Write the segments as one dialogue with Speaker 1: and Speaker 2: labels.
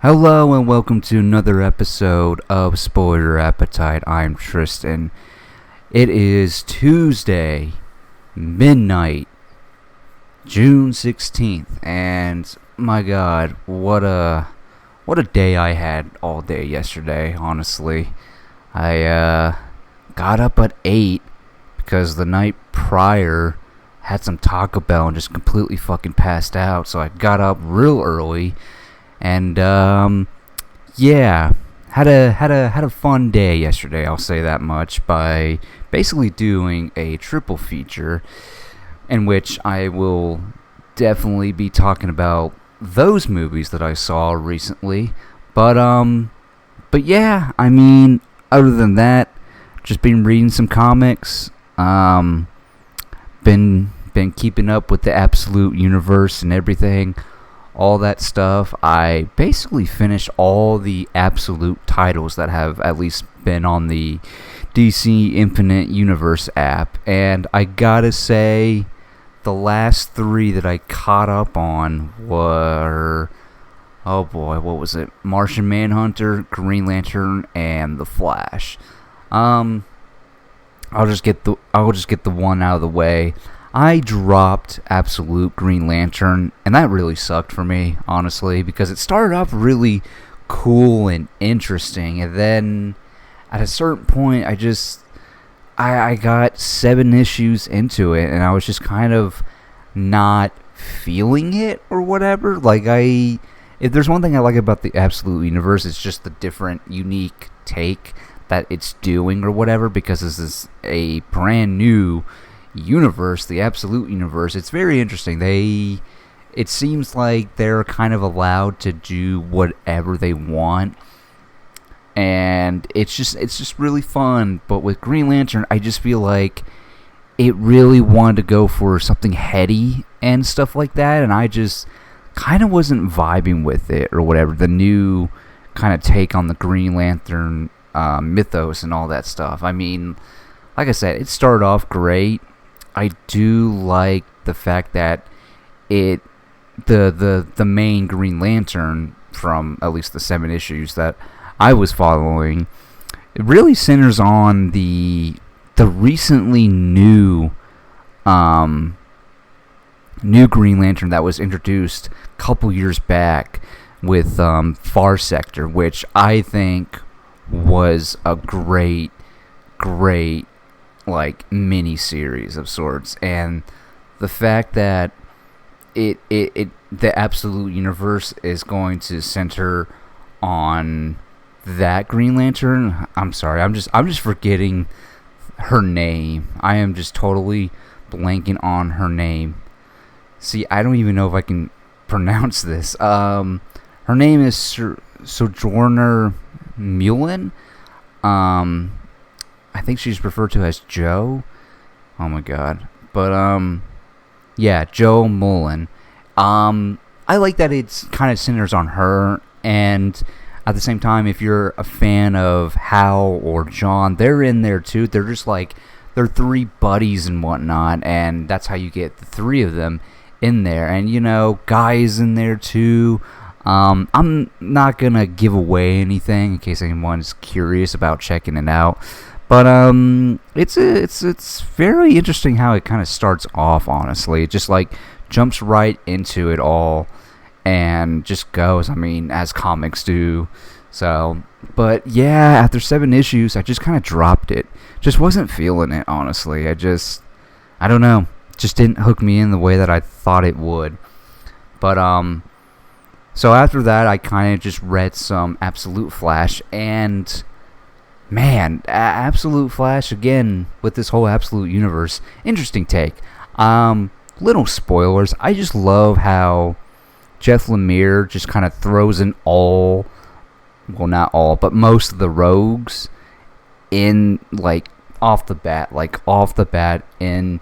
Speaker 1: Hello and welcome to another episode of Spoiler Appetite. I'm Tristan. It is Tuesday, midnight, June 16th, and my God, what a day I had all day yesterday. Honestly, I got up at 8 because the night prior had some Taco Bell and just completely fucking passed out. So I got up real early. And yeah, had a fun day yesterday. I'll say that much by basically doing a triple feature, in which I will definitely be talking about those movies that I saw recently. But yeah, I mean, other than that, just been reading some comics. Been keeping up with the Absolute Universe and everything. All that stuff. I basically finished all the Absolute titles that have at least been on the DC Infinite Universe app, and I gotta say, the last three that I caught up on were, oh boy, what was it? Martian Manhunter, Green Lantern, and The Flash. I'll just get the one out of the way. I dropped Absolute Green Lantern, and that really sucked for me, honestly, because it started off really cool and interesting, and then at a certain point, I got 7 issues into it, and I was just kind of not feeling it or whatever. If there's one thing I like about the Absolute Universe, it's just the different, unique take that it's doing or whatever, because this is a brand new universe, the Absolute Universe. It's very interesting. It seems like they're kind of allowed to do whatever they want, and it's just really fun. But with Green Lantern, I just feel like it really wanted to go for something heady and stuff like that, and I just kind of wasn't vibing with it or whatever. The new kind of take on the Green Lantern mythos and all that stuff. I mean, like I said, it started off great. I do like the fact that the main Green Lantern, from at least the 7 issues that I was following, it really centers on the recently new Green Lantern that was introduced a couple years back with Far Sector, which I think was a great like mini series of sorts. And the fact that the Absolute Universe is going to center on that Green Lantern. I'm sorry, I'm just forgetting her name. I am just totally blanking on her name. See, I don't even know if I can pronounce this. Her name is Sojourner Mullen. I think she's referred to as Joe. Oh my God. But yeah, Joe Mullen. I like that it's kind of centers on her, and at the same time, if you're a fan of Hal or John, they're in there too. They're just like, they're 3 buddies and whatnot, and that's how you get the 3 of them in there. And you know, Guy's in there too. I'm not gonna give away anything in case anyone's curious about checking it out. But it's very interesting how it kind of starts off. Honestly, it just like jumps right into it all and just goes. I mean, as comics do. So, but yeah, after 7 issues, I just kind of dropped it. Just wasn't feeling it, honestly. I don't know, just didn't hook me in the way that I thought it would. But so after that, I kind of just read some Absolute Flash, and man, Absolute Flash again with this whole Absolute Universe. Interesting take. Little spoilers. I just love how Jeff Lemire just kind of throws in well, not all, but most of the rogues in, like, off the bat in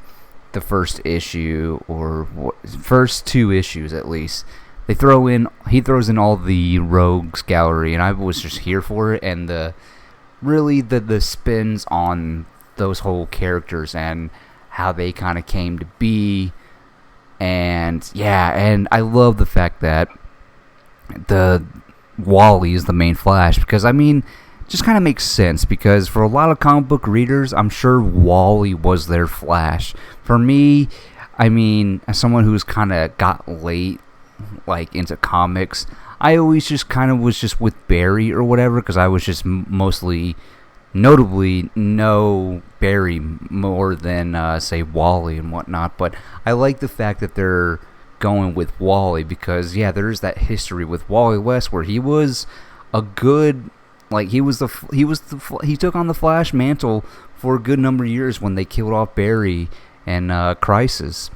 Speaker 1: the first issue, or first 2 issues at least. He throws in all the rogues gallery, and I was just here for it, and the spins on those whole characters and how they kind of came to be. And yeah, and I love the fact that Wally is the main Flash, because I mean, just kind of makes sense, because for a lot of comic book readers, I'm sure Wally was their Flash. For me, I mean, as someone who's kind of got late, like, into comics, I always just kind of was just with Barry or whatever, because I was just mostly, notably, know Barry more than, say, Wally and whatnot. But I like the fact that they're going with Wally, because, yeah, there's that history with Wally West where he was a good, like, he took on the Flash mantle for a good number of years when they killed off Barry and Crisis.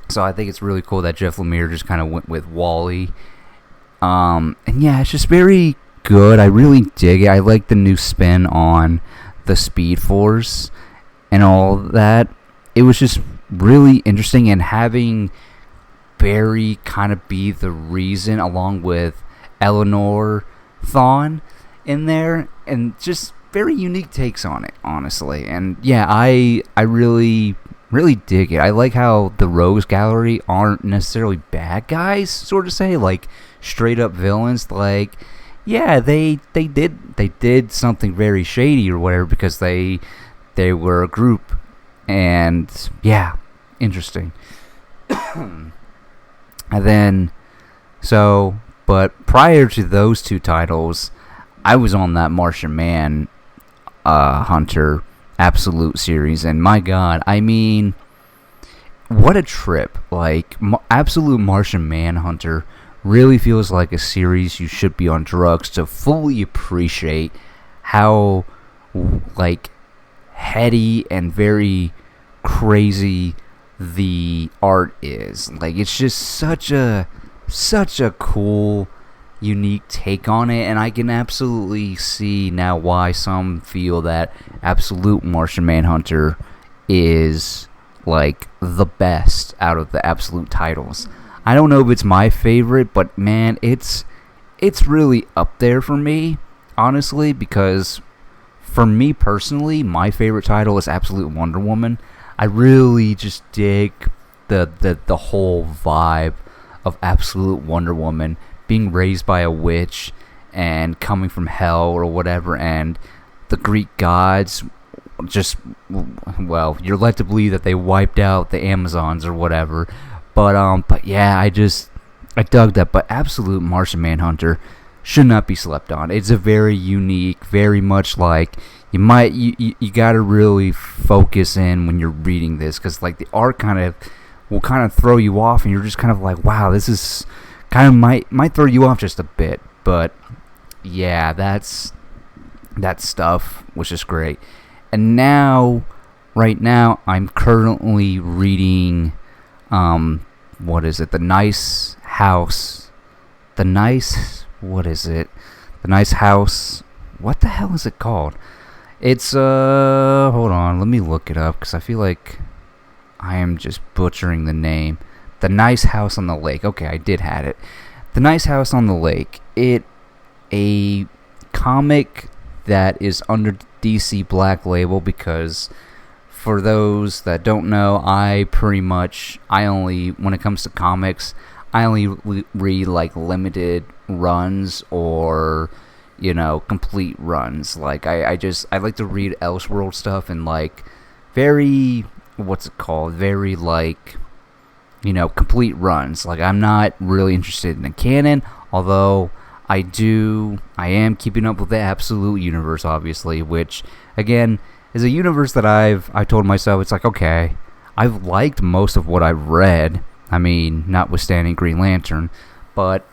Speaker 1: So I think it's really cool that Jeff Lemire just kind of went with Wally. And yeah, it's just very good. I really dig it. I like the new spin on the Speed Force and all that. It was just really interesting, and having Barry kind of be the reason, along with Eleanor Thawne in there, and just very unique takes on it, honestly. And yeah, I really dig it. I like how the Rogues Gallery aren't necessarily bad guys, sort of say, like straight up villains. Like, yeah, they did something very shady or whatever, because they were a group, and yeah, interesting. And then, but prior to those two titles, I was on that Martian Man Hunter Absolute series, and my god, I mean, what a trip. Like, Absolute Martian Manhunter really feels like a series you should be on drugs to fully appreciate how, like, heady and very crazy the art is. Like, it's just such a cool, unique take on it, and I can absolutely see now why some feel that Absolute Martian Manhunter is, like, the best out of the Absolute titles. I don't know if it's my favorite, but man, it's really up there for me, honestly, because for me personally, my favorite title is Absolute Wonder Woman. I really just dig the whole vibe of Absolute Wonder Woman, being raised by a witch and coming from hell or whatever, and the Greek gods just, well, you're led to believe that they wiped out the Amazons or whatever. But yeah, I dug that. But Absolute Martian Manhunter should not be slept on. It's a very unique, very much like, you gotta really focus in when you're reading this, because like the art will kind of throw you off, and you're just kind of like, wow, this is kind of might throw you off just a bit. But yeah, that stuff was just great. And right now, I'm currently reading, what is it? The Nice House. The Nice House. What the hell is it called? It's, hold on, let me look it up, because I feel like I am just butchering the name. The Nice House on the Lake. Okay, I did have it. The Nice House on the Lake. A comic that is under DC Black Label, because for those that don't know, when it comes to comics, I only read like limited runs or, complete runs. Like, I like to read Elseworld stuff and like very, very like, complete runs. Like, I'm not really interested in the canon, although I am keeping up with the Absolute universe, obviously, which, again, is a universe that I told myself, it's like, okay, I've liked most of what I've read. I mean, notwithstanding Green Lantern, but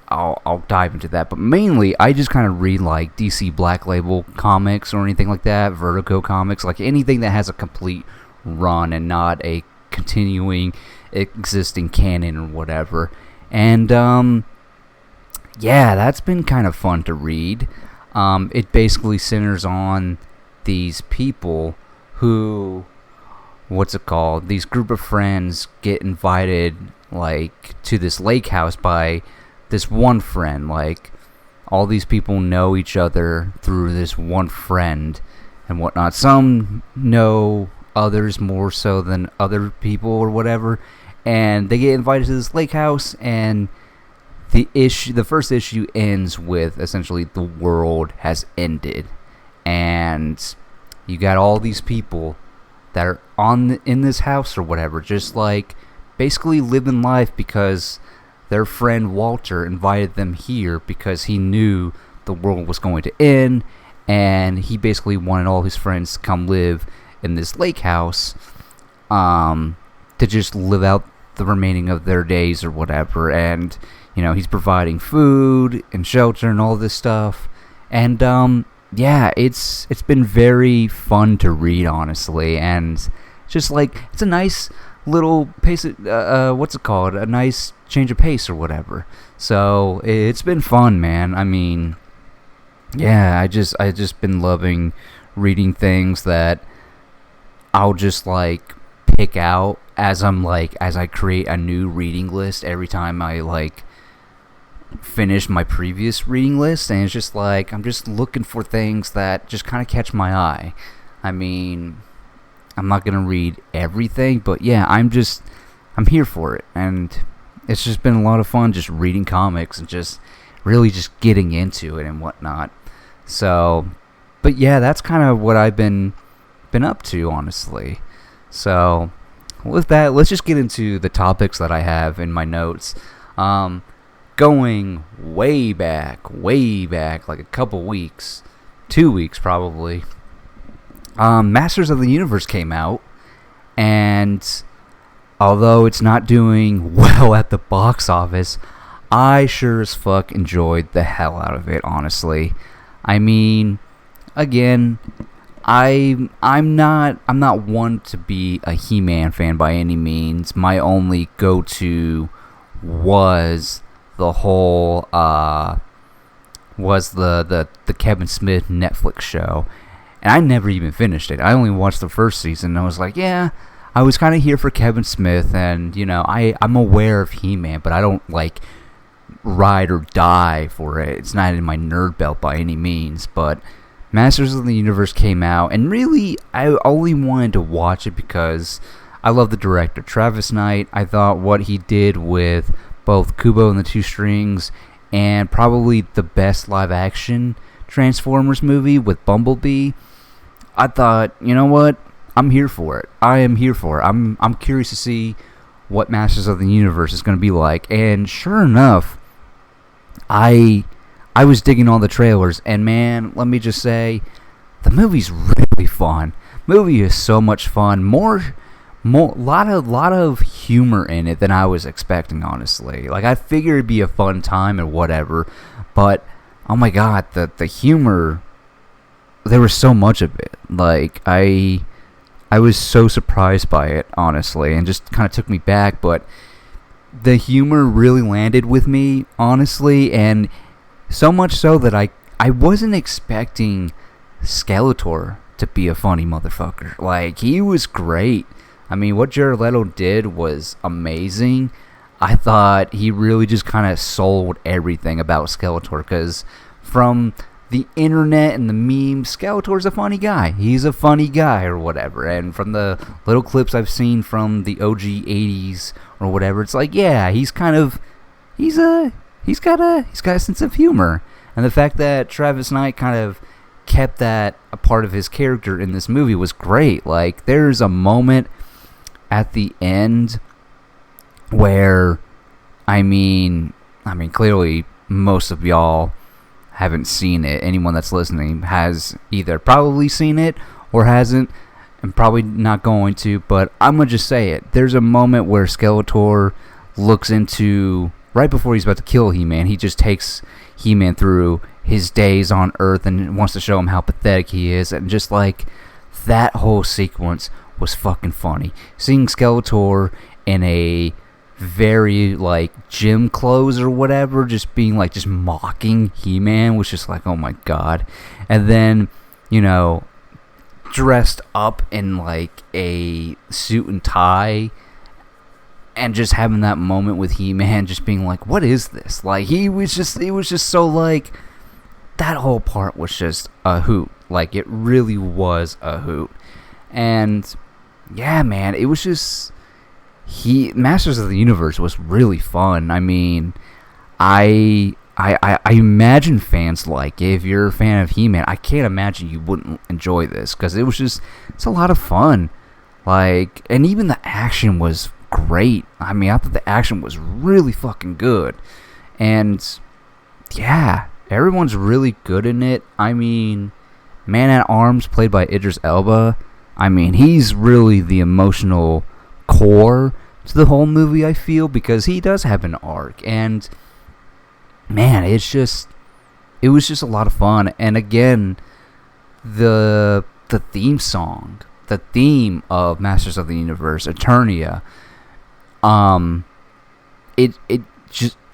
Speaker 1: I'll dive into that. But mainly, I just kind of read like DC Black Label comics or anything like that, Vertigo comics, like anything that has a complete run and not a continuing existing canon or whatever. And yeah, that's been kind of fun to read. It basically centers on these people who, these group of friends get invited, like, to this lake house by this one friend. Like, all these people know each other through this one friend and whatnot. Some know others more so than other people or whatever, and they get invited to this lake house, and the first issue ends with essentially the world has ended, and you got all these people that are in this house or whatever, just like basically living life because their friend Walter invited them here because he knew the world was going to end, and he basically wanted all his friends to come live in this lake house, to just live out the remaining of their days or whatever. And he's providing food and shelter and all this stuff, and yeah, it's been very fun to read, honestly, and just like it's a nice little pace, what's it called, a nice change of pace or whatever. So it's been fun, man. I mean, yeah, I just been loving reading things that I'll just like pick out as I create a new reading list every time I like finish my previous reading list, and it's just like I'm just looking for things that just kind of catch my eye. I mean, I'm not gonna read everything, but yeah, I'm here for it, and it's just been a lot of fun just reading comics and just really just getting into it and whatnot. So, but yeah, that's kind of what I've been up to, honestly. So, with that, let's just get into the topics that I have in my notes. Going way back, like a couple weeks, 2 weeks probably. Masters of the Universe came out, and although it's not doing well at the box office, I sure as fuck enjoyed the hell out of it, honestly. I mean, again, I'm not one to be a He-Man fan by any means. My only go-to was the whole was the Kevin Smith Netflix show, and I never even finished it. I only watched the first season, and I was like, yeah, I was kind of here for Kevin Smith, and I'm aware of He-Man, but I don't like ride or die for it. It's not in my nerd belt by any means. But Masters of the Universe came out, and really I only wanted to watch it because I love the director Travis Knight. I thought what he did with both Kubo and the Two Strings, and probably the best live action Transformers movie with Bumblebee, I thought, you know what, I'm here for it. I am here for it. I'm curious to see what Masters of the Universe is going to be like. And sure enough, I was digging all the trailers, and man, let me just say, the movie's really fun. Movie is so much fun. Lot of humor in it than I was expecting, honestly. Like, I figured it'd be a fun time and whatever, but oh my god, the humor, there was so much of it. Like, I was so surprised by it, honestly, and just kind of took me back, but the humor really landed with me, honestly, and so much so that I wasn't expecting Skeletor to be a funny motherfucker. Like, he was great. I mean, what Jared Leto did was amazing. I thought he really just kind of sold everything about Skeletor, because from the internet and the memes, Skeletor's a funny guy. He's a funny guy or whatever. And from the little clips I've seen from the OG 80s or whatever, it's like, yeah, he's got a sense of humor. And the fact that Travis Knight kind of kept that a part of his character in this movie was great. Like, there's a moment at the end where, I mean, clearly most of y'all haven't seen it. Anyone that's listening has either probably seen it or hasn't, and probably not going to, but I'm going to just say it. There's a moment where Skeletor looks into, right before he's about to kill He-Man, he just takes He-Man through his days on Earth and wants to show him how pathetic he is, and just like, that whole sequence was fucking funny. Seeing Skeletor in a very like gym clothes or whatever, just being like, just mocking He-Man, was just like, oh my god. And then, dressed up in like a suit and tie, and just having that moment with He-Man, just being like, what is this? Like, it was just so like, that whole part was just a hoot. Like, it really was a hoot. And yeah, man, it was just, Masters of the Universe was really fun. I mean, I imagine fans like it. If you're a fan of He-Man, I can't imagine you wouldn't enjoy this, because it's a lot of fun. Like, and even the action was great. I mean, I thought the action was really fucking good. And yeah, everyone's really good in it. I mean, Man-at-Arms, played by Idris Elba, I mean, he's really the emotional core to the whole movie, I feel, because he does have an arc. And man, it was just a lot of fun. And again, the theme song, the theme of Masters of the Universe, Eternia, it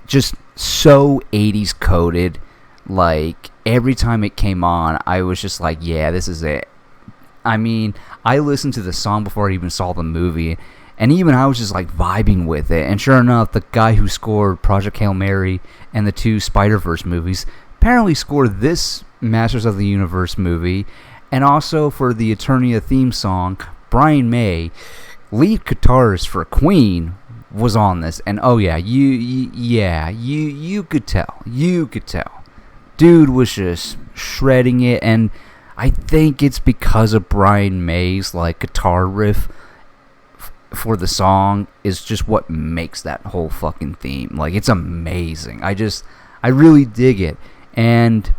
Speaker 1: just so 80s coded. Like, every time it came on, I was just like, yeah, this is it. I mean, I listened to the song before I even saw the movie, and even I was just like vibing with it. And sure enough, the guy who scored Project Hail Mary and the 2 Spider-Verse movies apparently scored this Masters of the Universe movie. And also for the Eternia theme song, Brian May, lead guitarist for Queen, was on this. And oh yeah, you could tell. You could tell. Dude was just shredding it, and I think it's because of Brian May's like guitar riff for the song is just what makes that whole fucking theme. Like, it's amazing. I really dig it. And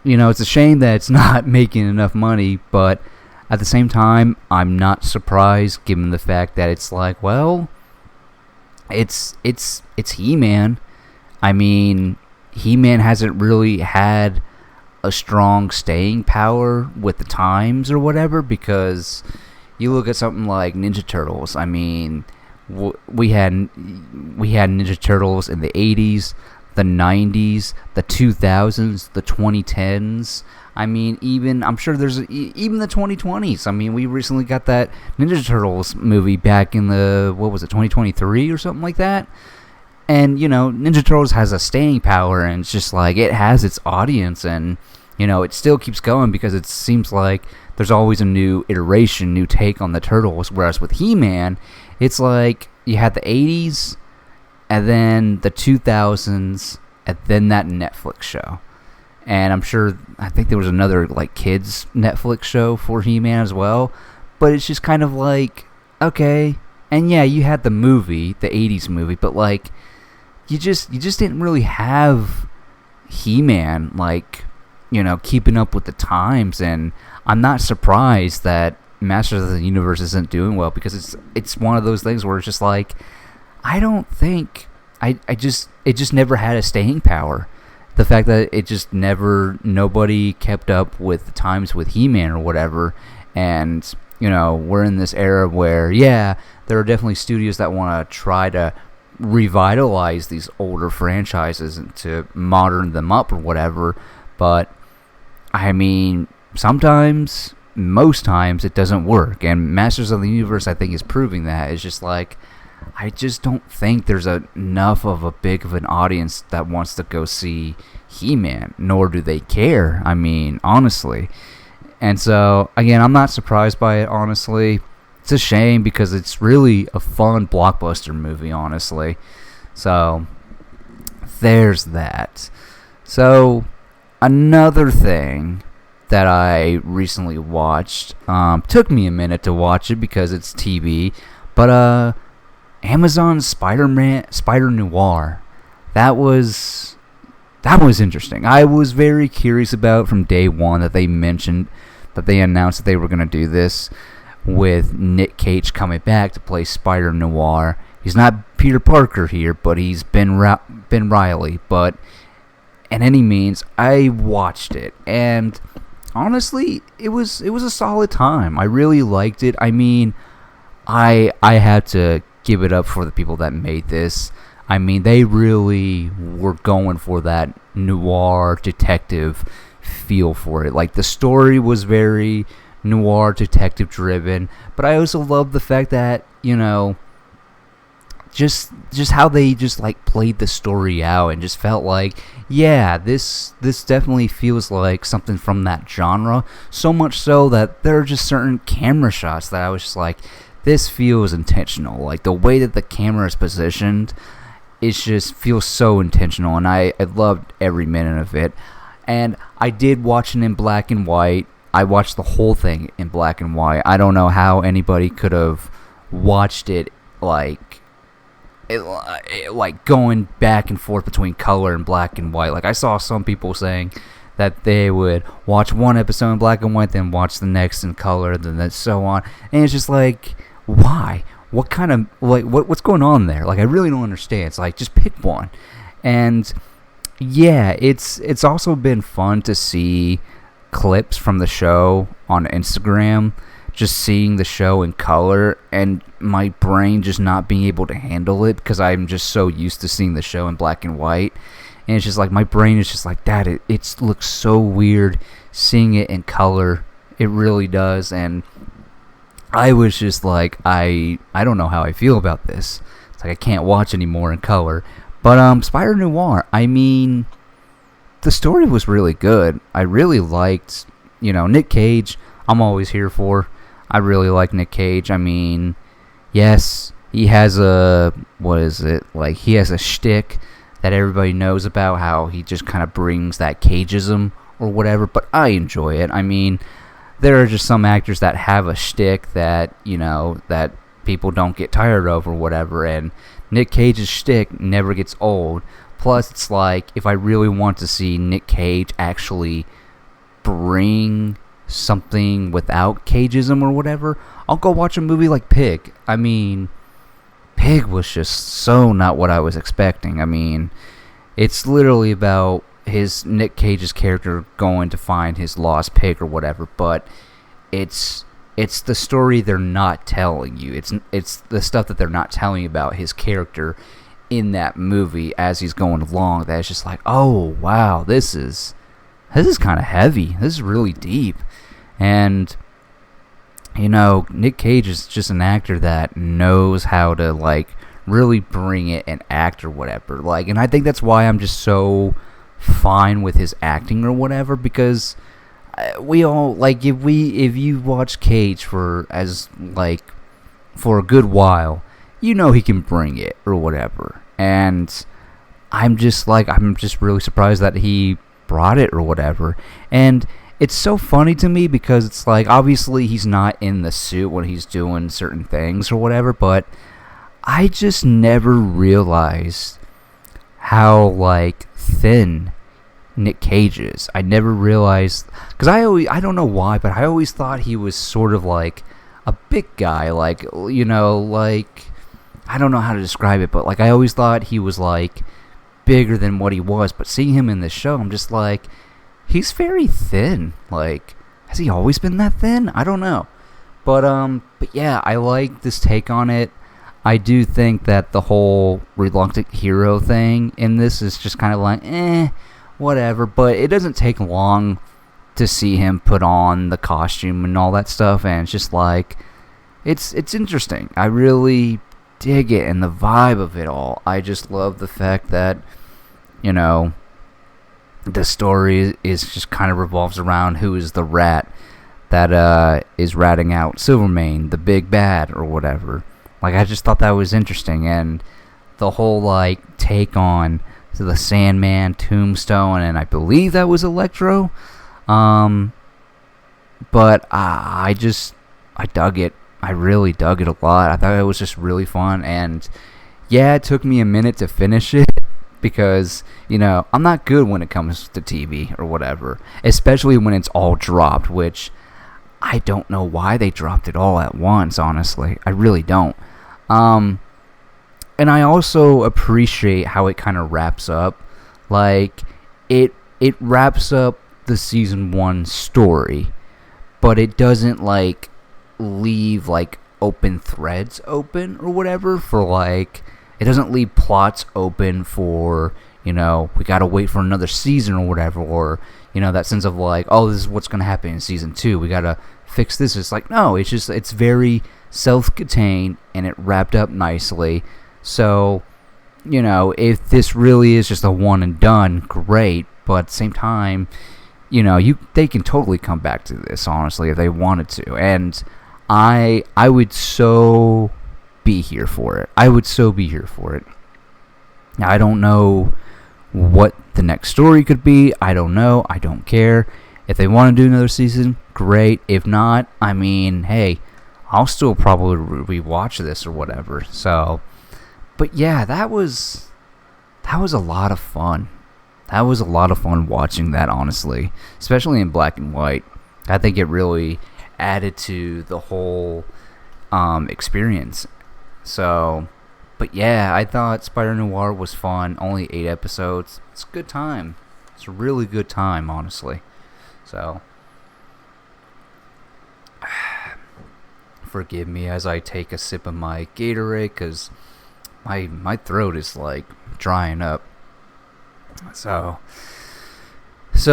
Speaker 1: you know, it's a shame that it's not making enough money, but at the same time, I'm not surprised given the fact that it's like, well, it's He-Man. I mean, He-Man hasn't really had a strong staying power with the times or whatever, because you look at something like Ninja Turtles. I mean, we had Ninja Turtles in the 80s, the 90s, the 2000s, the 2010s. I mean, I'm sure there's even the 2020s. I mean, we recently got that Ninja Turtles movie back in the, 2023 or something like that. And, you know, Ninja Turtles has a staying power, and it's just like, it has its audience, and, you know, it still keeps going because it seems like there's always a new iteration, new take on the Turtles. Whereas with He-Man, it's like you had the 80s, and then the 2000s, and then that Netflix show. And I think there was another, like, kids Netflix show for He-Man as well. But it's just kind of like, okay. And yeah, you had the movie, the 80s movie, but, like, you just didn't really have He-Man, like, you know, keeping up with the times. And I'm not surprised that Masters of the Universe isn't doing well, because it's one of those things where it's just like, I don't think, it just never had a staying power. The fact that it just nobody kept up with the times with He-Man or whatever. And, you know, we're in this era where, yeah, there are definitely studios that want to try to revitalize these older franchises and to modern them up or whatever. But, I mean, most times it doesn't work. And Masters of the Universe, I think, is proving that. It's just like, I just don't think there's enough of a big of an audience that wants to go see He-Man, nor do they care. I mean, honestly. And so, again, I'm not surprised by it, honestly. It's a shame, because it's really a fun blockbuster movie, honestly. So, there's that. So, another thing that I recently watched, took me a minute to watch it because it's TV, but Amazon's Spider-Noir. That was interesting. I was very curious about from day one that they mentioned that they announced that they were going to do this with Nick Cage coming back to play Spider-Noir. He's not Peter Parker here, but he's Ben Reilly. But in any means, I watched it, and honestly, it was a solid time. I really liked it. I mean, I had to give it up for the people that made this. I mean, they really were going for that noir detective feel for it. Like, the story was very noir detective driven, but I also love the fact that, you know, just how they just like played the story out, and just felt like, yeah, this definitely feels like something from that genre. So much so that there are just certain camera shots that I was just like, this feels intentional. Like, the way that the camera is positioned it just feels so intentional, and I loved every minute of it. And I did watch it in black and white. I watched the whole thing in black and white. I don't know how anybody could have watched it like going back and forth between color and black and white. Like, I saw some people saying that they would watch one episode in black and white, then watch the next in color, then so on. And it's just like, why? What kind of, like, what's going on there? Like, I really don't understand. It's like, just pick one. And yeah, it's also been fun to see clips from the show on Instagram, just seeing the show in color, and my brain just not being able to handle it because I'm just so used to seeing the show in black and white. And it's just like, my brain is just like, Dad, it looks so weird seeing it in color. It really does. And I was just like, I don't know how I feel about this. It's like, I can't watch anymore in color. But Spider-Noir, I mean, the story was really good. I really liked, Nick Cage, I'm always here for. I really like Nick Cage. I mean, yes, he has he has a shtick that everybody knows about, how he just kind of brings that cageism or whatever, but I enjoy it. I mean, there are just some actors that have a shtick that, that people don't get tired of or whatever, and Nick Cage's shtick never gets old. Plus, it's like, if I really want to see Nick Cage actually bring something without cageism or whatever, I'll go watch a movie like Pig. I mean, Pig was just so not what I was expecting. I mean, it's literally about Nick Cage's character going to find his lost pig or whatever, but it's the story they're not telling you. It's the stuff that they're not telling you about his character in that movie as he's going along, that it's just like, oh wow, this is kind of heavy. This is really deep. And Nick Cage is just an actor that knows how to, like, really bring it and act or whatever. Like, and I think that's why I'm just so fine with his acting or whatever, because we all, like, if you watch Cage for a good while, he can bring it or whatever. And I'm just really surprised that he brought it or whatever. And it's so funny to me because it's like, obviously he's not in the suit when he's doing certain things or whatever, but I just never realized how, like, thin Nick Cage is. I never realized, because I don't know why, but I always thought he was sort of like a big guy, like, like, I don't know how to describe it, but like, I always thought he was like bigger than what he was. But seeing him in this show, I'm just like, he's very thin. Like, has he always been that thin? I don't know. But yeah, I like this take on it. I do think that the whole reluctant hero thing in this is just kind of like, whatever. But it doesn't take long to see him put on the costume and all that stuff, and it's just like, it's interesting. I really dig it, and the vibe of it all. I just love the fact that, the story is just kind of revolves around who is the rat that is ratting out Silvermane, the big bad or whatever. Like, I just thought that was interesting, and the whole, like, take on to the Sandman, Tombstone, and I believe that was Electro. But I dug it. I really dug it a lot. I thought it was just really fun, and yeah, it took me a minute to finish it because, I'm not good when it comes to TV or whatever, especially when it's all dropped, which I don't know why they dropped it all at once, honestly. I really don't. And I also appreciate how it kind of wraps up. Like, it wraps up the season 1 story, but it doesn't, like, leave, like, open threads open or whatever for, like, it doesn't leave plots open for, we gotta wait for another season or whatever, or, that sense of, like, oh, this is what's gonna happen in season 2, we gotta fix this. It's like, no, it's very self-contained, and it wrapped up nicely. So, if this really is just a one and done, great, but at the same time, they can totally come back to this, honestly, if they wanted to. And I would so be here for it. I would so be here for it. Now, I don't know what the next story could be. I don't know. I don't care. If they want to do another season, great. If not, I mean, hey, I'll still probably rewatch this or whatever. So, but yeah, that was a lot of fun. That was a lot of fun watching that, honestly, especially in black and white. I think it really added to the whole experience. So, but yeah, I thought Spider-Noir was fun. Only 8 episodes. It's a good time. It's a really good time, honestly. So, forgive me as I take a sip of my Gatorade, because my throat is like drying up. So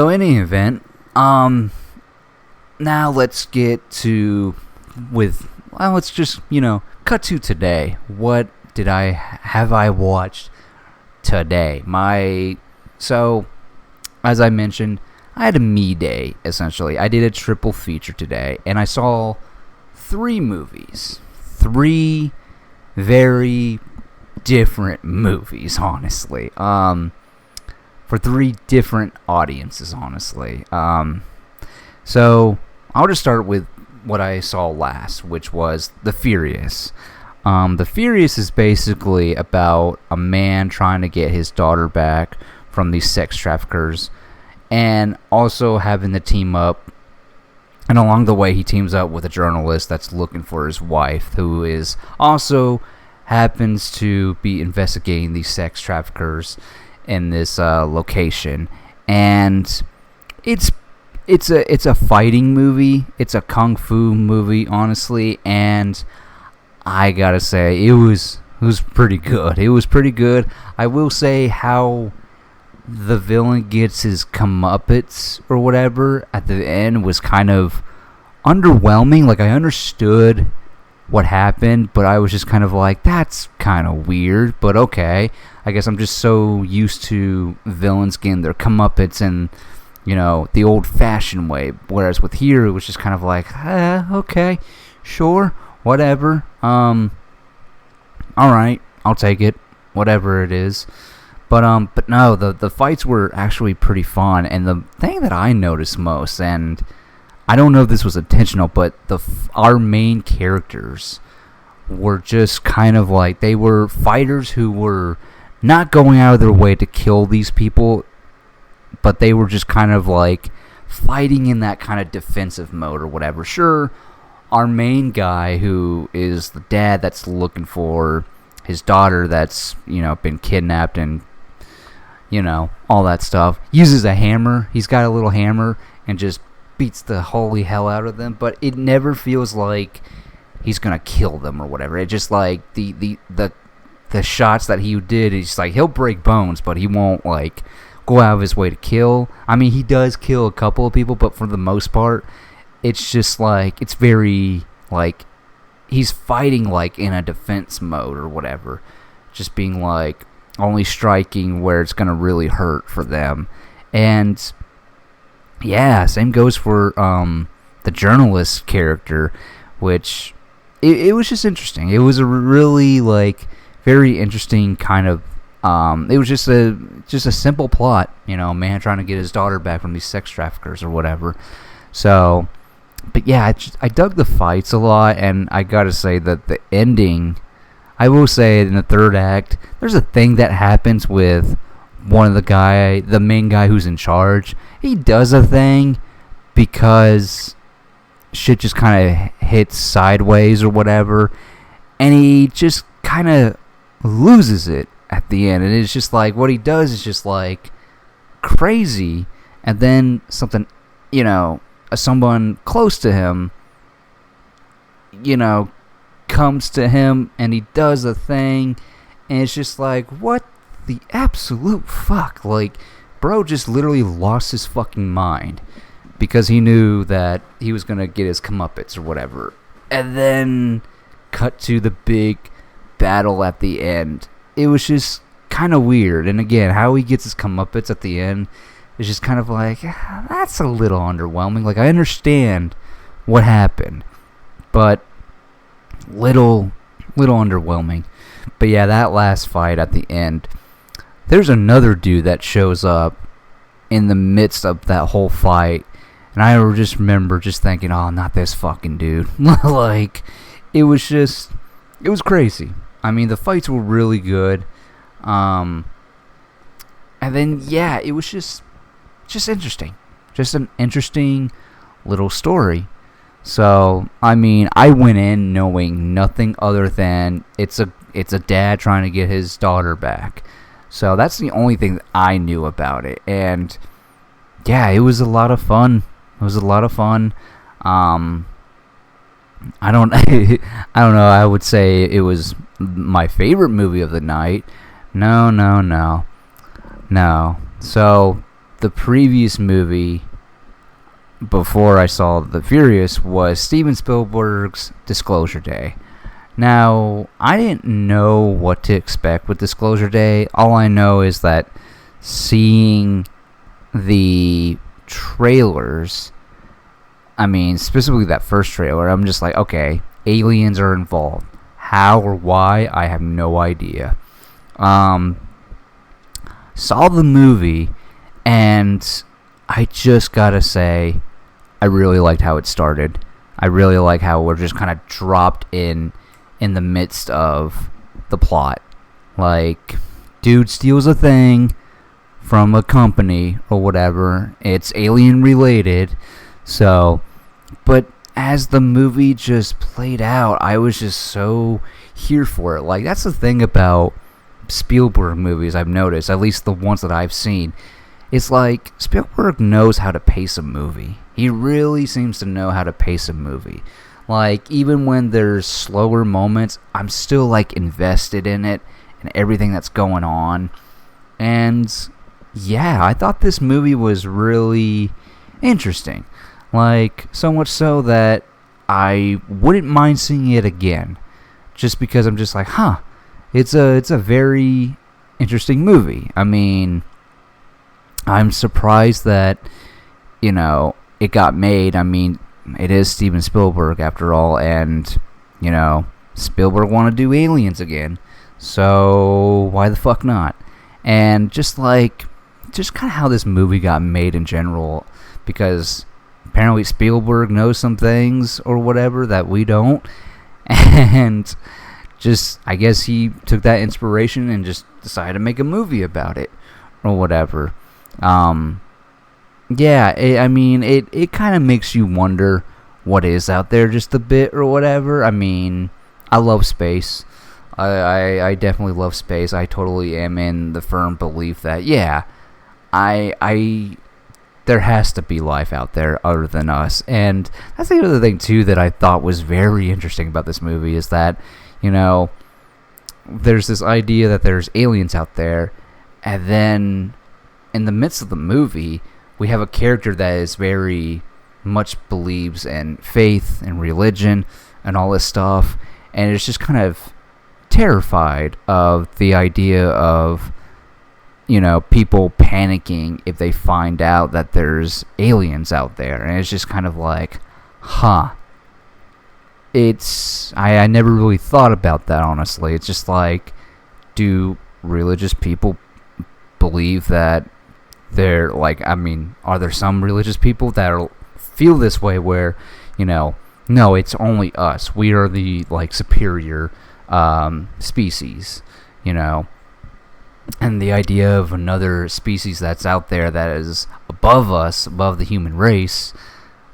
Speaker 1: in any event, now let's get to let's just, cut to today. What have I watched today? So as I mentioned, I had a me day, essentially. I did a triple feature today, and I saw 3 movies. 3 very different movies, honestly. For 3 different audiences, honestly. So I'll just start with what I saw last, which was The Furious. The Furious is basically about a man trying to get his daughter back from these sex traffickers, and also having to team up. And along the way, he teams up with a journalist that's looking for his wife, who is also happens to be investigating these sex traffickers in this location. And it's a fighting movie. It's a kung fu movie, honestly, and I gotta say it was pretty good. It was pretty good. I will say how the villain gets his comeuppance or whatever at the end was kind of underwhelming. Like, I understood what happened, but I was just kind of like, that's kind of weird, but okay. I guess I'm just so used to villains getting their comeuppance in, the old-fashioned way. Whereas with here, it was just kind of like, okay, sure, whatever. Alright, I'll take it, whatever it is. But no, the fights were actually pretty fun, and the thing that I noticed most, and I don't know if this was intentional, but our main characters were just kind of like, they were fighters who were not going out of their way to kill these people, but they were just kind of like fighting in that kind of defensive mode or whatever. Sure, our main guy, who is the dad that's looking for his daughter that's, been kidnapped and, all that stuff, uses a hammer. He's got a little hammer and just beats the holy hell out of them, but it never feels like he's gonna kill them or whatever. It just like the shots that he did, he's like, he'll break bones, but he won't like go out of his way to kill. I mean, he does kill a couple of people, but for the most part, it's just like, it's very like he's fighting like in a defense mode or whatever, just being like only striking where it's gonna really hurt for them. And yeah, same goes for the journalist character, which it was just interesting. It was a really like very interesting kind of. It was just a simple plot, a man trying to get his daughter back from these sex traffickers or whatever. So, but yeah, I dug the fights a lot, and I gotta say that the ending, I will say in the third act, there's a thing that happens with one of the main guy who's in charge. He does a thing because shit just kind of hits sideways or whatever, and he just kind of loses it at the end. And it's just like, what he does is just like crazy, and then something, someone close to him, comes to him, and he does a thing, and it's just like, what the absolute fuck? Like, bro just literally lost his fucking mind because he knew that he was gonna get his comeuppance or whatever. And then cut to the big battle at the end. It was just kind of weird. And again, how he gets his comeuppance at the end is just kind of like, that's a little underwhelming. Like, I understand what happened, but little underwhelming. But yeah, that last fight at the end, there's another dude that shows up in the midst of that whole fight, and I just remember just thinking, oh, not this fucking dude. Like, it was crazy. I mean, the fights were really good. And then, yeah, it was just interesting. Just an interesting little story. So, I mean, I went in knowing nothing other than it's a dad trying to get his daughter back. So that's the only thing that I knew about it. And yeah, it was a lot of fun. I don't I don't know, I would say it was my favorite movie of the night. No. So the previous movie before I saw The Furious was Steven Spielberg's Disclosure Day. Now, I didn't know what to expect with Disclosure Day. All I know is that seeing the trailers, I mean, specifically that first trailer, I'm just like, okay, aliens are involved. How or why, I have no idea. Saw the movie, and I just gotta say, I really liked how it started. I really like how we're just kind of dropped in the midst of the plot. Like, dude steals a thing from a company or whatever. It's alien related. So, but as the movie just played out, I was just so here for it. Like, that's the thing about Spielberg movies I've noticed, at least the ones that I've seen. It's like Spielberg knows how to pace a movie. He really seems to know how to pace a movie. Like, even when there's slower moments, I'm still, like, invested in it and everything that's going on. And, yeah, I thought this movie was really interesting. Like, so much so that I wouldn't mind seeing it again. Just because I'm just like, it's a very interesting movie. I mean, I'm surprised that, it got made. I mean, it is Steven Spielberg after all, and, Spielberg want to do aliens again, so why the fuck not? And just kind of how this movie got made in general, because apparently Spielberg knows some things or whatever that we don't, and just, I guess he took that inspiration and just decided to make a movie about it, or whatever. Yeah, it kind of makes you wonder what is out there just a bit or whatever. I mean, I love space. I definitely love space. I totally am in the firm belief that, yeah, there has to be life out there other than us. And that's the other thing, too, that I thought was very interesting about this movie is that, there's this idea that there's aliens out there, and then in the midst of the movie, we have a character that is very much believes in faith and religion and all this stuff, and is just kind of terrified of the idea of, people panicking if they find out that there's aliens out there. And it's just kind of like, I never really thought about that, honestly. It's just like, do religious people believe that they're like, are there some religious people that feel this way where, no, it's only us. We are the, superior species, and the idea of another species that's out there that is above us, above the human race,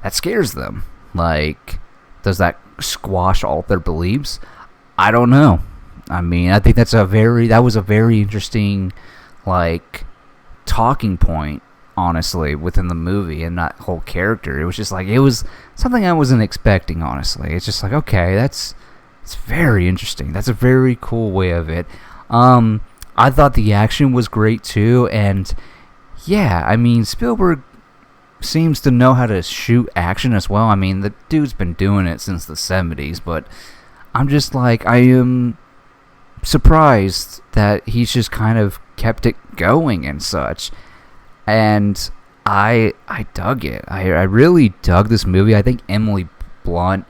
Speaker 1: that scares them. Like, does that squash all their beliefs? I don't know. I think that was a very interesting, talking point, honestly, within the movie and that whole character. It was just it was something I wasn't expecting, honestly. It's just okay, it's very interesting. That's a very cool way of it. I thought the action was great too, and yeah, Spielberg seems to know how to shoot action as well. The dude's been doing it since the 70s, but I'm just I am surprised that he's just kind of kept it going and such. And I dug it. I really dug this movie. I think Emily Blunt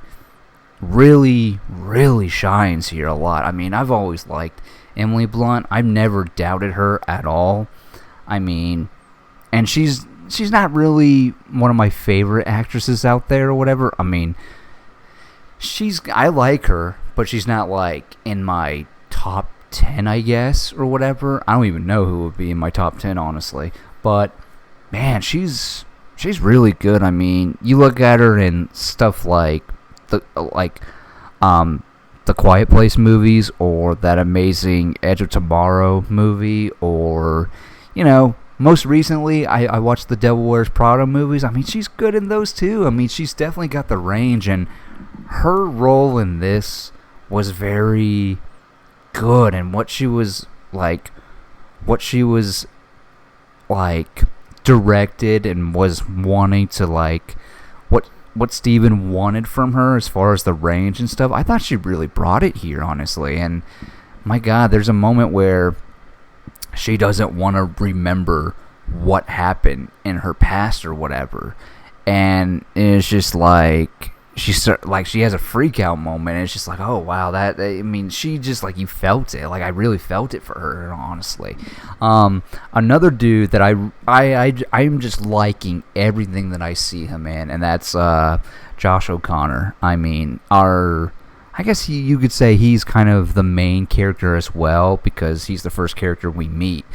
Speaker 1: really, really shines here a lot. I've always liked Emily Blunt. I've never doubted her at all. I mean, and she's not really one of my favorite actresses out there or whatever. I mean, I like her, but she's not like in my top 10, I guess, or whatever. I don't even know who would be in my top 10, honestly. But man, she's really good. I mean, you look at her in stuff like the Quiet Place movies, or that amazing Edge of Tomorrow movie, or most recently I watched the Devil Wears Prada movies. I mean, she's good in those too. I mean, she's definitely got the range, and her role in this was very good, and what she was like directed and was wanting to what Steven wanted from her as far as the range and stuff. I thought she really brought it here, honestly. And my God, there's a moment where she doesn't want to remember what happened in her past or whatever, and it's just like she has a freak out moment, and it's just like, oh wow, she just you felt it. I really felt it for her, honestly. Another dude that I'm just liking everything that I see him in, and that's Josh O'Connor. I mean, I guess you could say he's kind of the main character as well, because he's the first character we meet.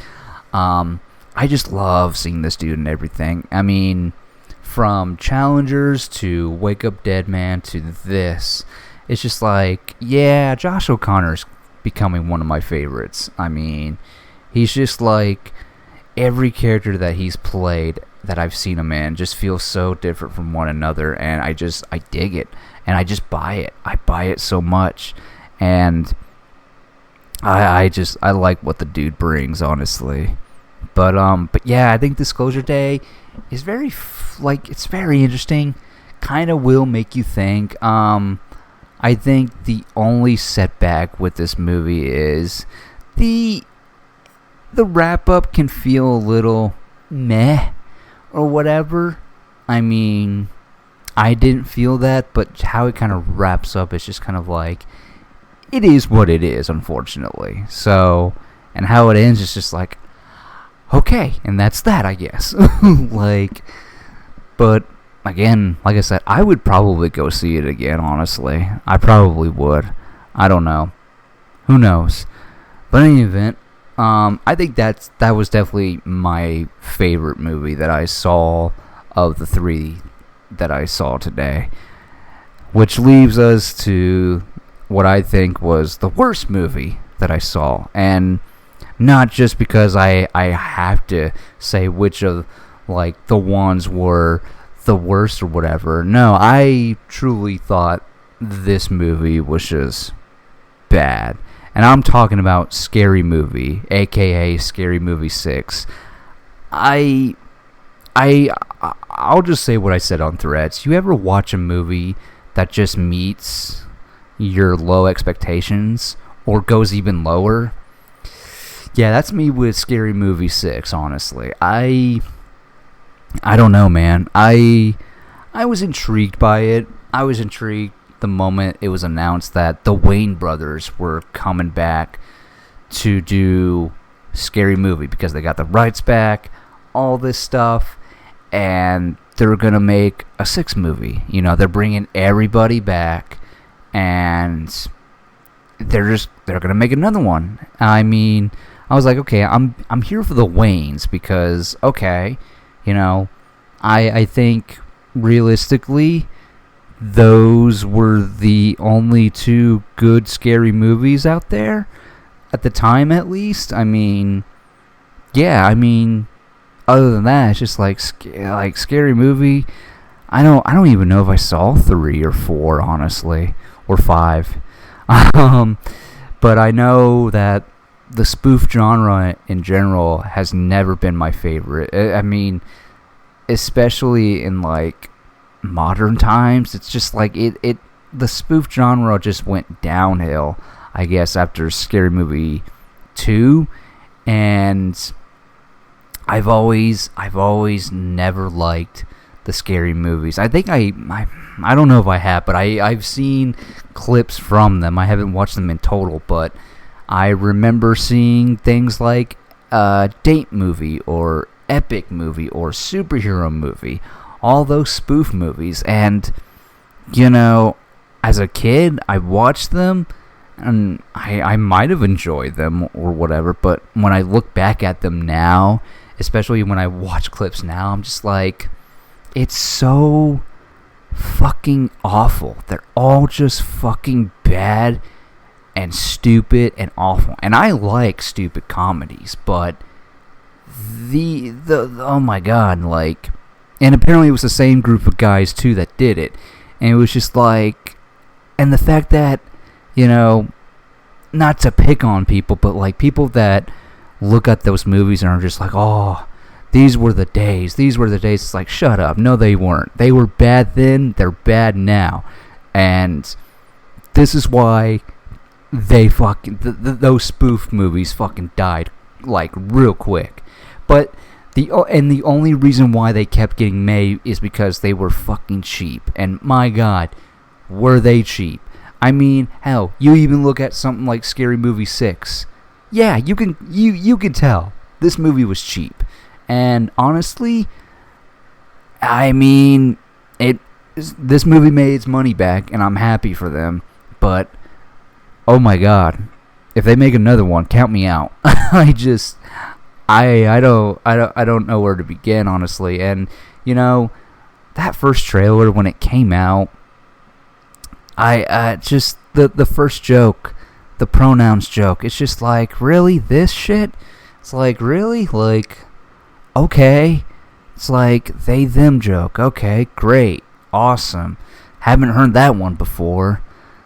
Speaker 1: I just love seeing this dude in everything. I mean, from Challengers to Wake Up Dead Man to this, it's just Josh O'Connor's becoming one of my favorites. I mean, he's just every character that he's played that I've seen him in just feels so different from one another, and I dig it, and I just buy it. I buy it so much, and I like what the dude brings, honestly. But yeah, I think Disclosure Day is very it's very interesting. Kind of will make you think. I think the only setback with this movie is the wrap up can feel a little meh or whatever. I mean, I didn't feel that, but how it kind of wraps up is just kind of it is what it is, unfortunately. So, and how it ends is just okay, and that's that, I guess. But again, like I said, I would probably go see it again, honestly. I probably would. I don't know. Who knows? But in any event, I think that was definitely my favorite movie that I saw of the three that I saw today. Which leaves us to what I think was the worst movie that I saw. And not just because I have to say which of the ones were the worst or whatever. No, I truly thought this movie was just bad. And I'm talking about Scary Movie, aka Scary Movie 6. I'll just say what I said on Threads. You ever watch a movie that just meets your low expectations or goes even lower? Yeah, that's me with Scary Movie 6, honestly. I don't know, man. I was intrigued by it. I was intrigued the moment it was announced that the Wayne brothers were coming back to do Scary Movie because they got the rights back, all this stuff, and they're going to make a 6th movie. They're bringing everybody back, and they're going to make another one. I mean, I was like, okay, I'm here for the Waynes because, okay, I think realistically those were the only 2 good scary movies out there at the time, at least. I mean, yeah, other than that, it's just Scary Movie. I don't even know if I saw 3 or 4, honestly, or 5. But I know that the spoof genre in general has never been my favorite. I mean, especially in modern times, it's just the spoof genre just went downhill, I guess, after Scary Movie 2, and I've always never liked the scary movies. I think I don't know if I have, but I've seen clips from them. I haven't watched them in total, but I remember seeing things like date movie or epic movie or superhero movie, all those spoof movies. And, you know, as a kid, I watched them and I might have enjoyed them or whatever, but when I look back at them now, especially when I watch clips now, I'm just like, it's so fucking awful. They're all just fucking bad and stupid and awful. And I like stupid comedies, but the oh my god, like, and apparently it was the same group of guys too that did it, and it was just like, and the fact that, you know, not to pick on people, but like people that look at those movies and are just like, oh, these were the days. It's like, shut up. No, they weren't. They were bad then. They're bad now. And this is why they fucking, those spoof movies fucking died, like, real quick. But the only reason why they kept getting made is because they were fucking cheap. And my god, were they cheap. I mean, hell, you even look at something like Scary Movie 6. Yeah, you can tell this movie was cheap. And honestly, I mean, this movie made its money back, and I'm happy for them. But oh my god, if they make another one, count me out. I don't know where to begin, honestly. And you know, that first trailer when it came out, I just the first joke, the pronouns joke. It's just like, really, this shit? It's like, really, like. Okay, it's like they them joke. Okay, great, awesome. Haven't heard that one before.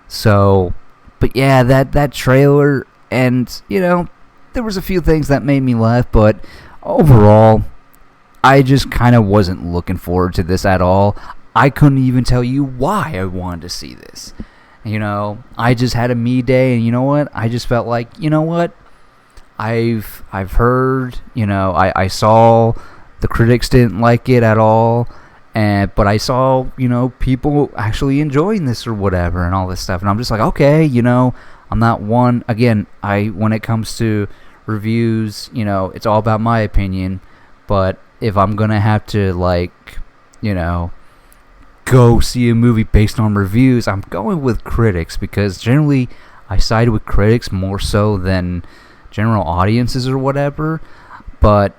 Speaker 1: So, but yeah, that trailer, and you know, there was a few things that made me laugh, but overall, I just kind of wasn't looking forward to this at all. I couldn't even tell you why I wanted to see this. You know, I just had a me day, and you know what? I just felt like, you know what? I've heard, you know, I saw the critics didn't like it at all, but I saw, you know, people actually enjoying this or whatever and all this stuff, and I'm just like, okay, you know, I'm not one, again, when it comes to reviews, you know, it's all about my opinion, but if I'm gonna have to, like, you know, go see a movie based on reviews, I'm going with critics, because generally I side with critics more so than general audiences or whatever. But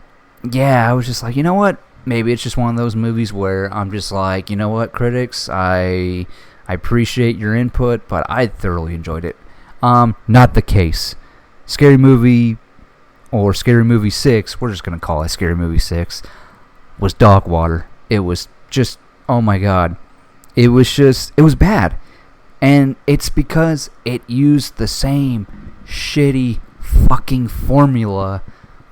Speaker 1: yeah, I was just like, you know what, maybe it's just one of those movies where I'm just like, you know what, critics, I appreciate your input, but I thoroughly enjoyed it. Not the case. Scary Movie, or Scary Movie 6, we're just gonna call it Scary Movie 6, was dog water. It was just, oh my god, it was bad. And it's because it used the same shitty fucking formula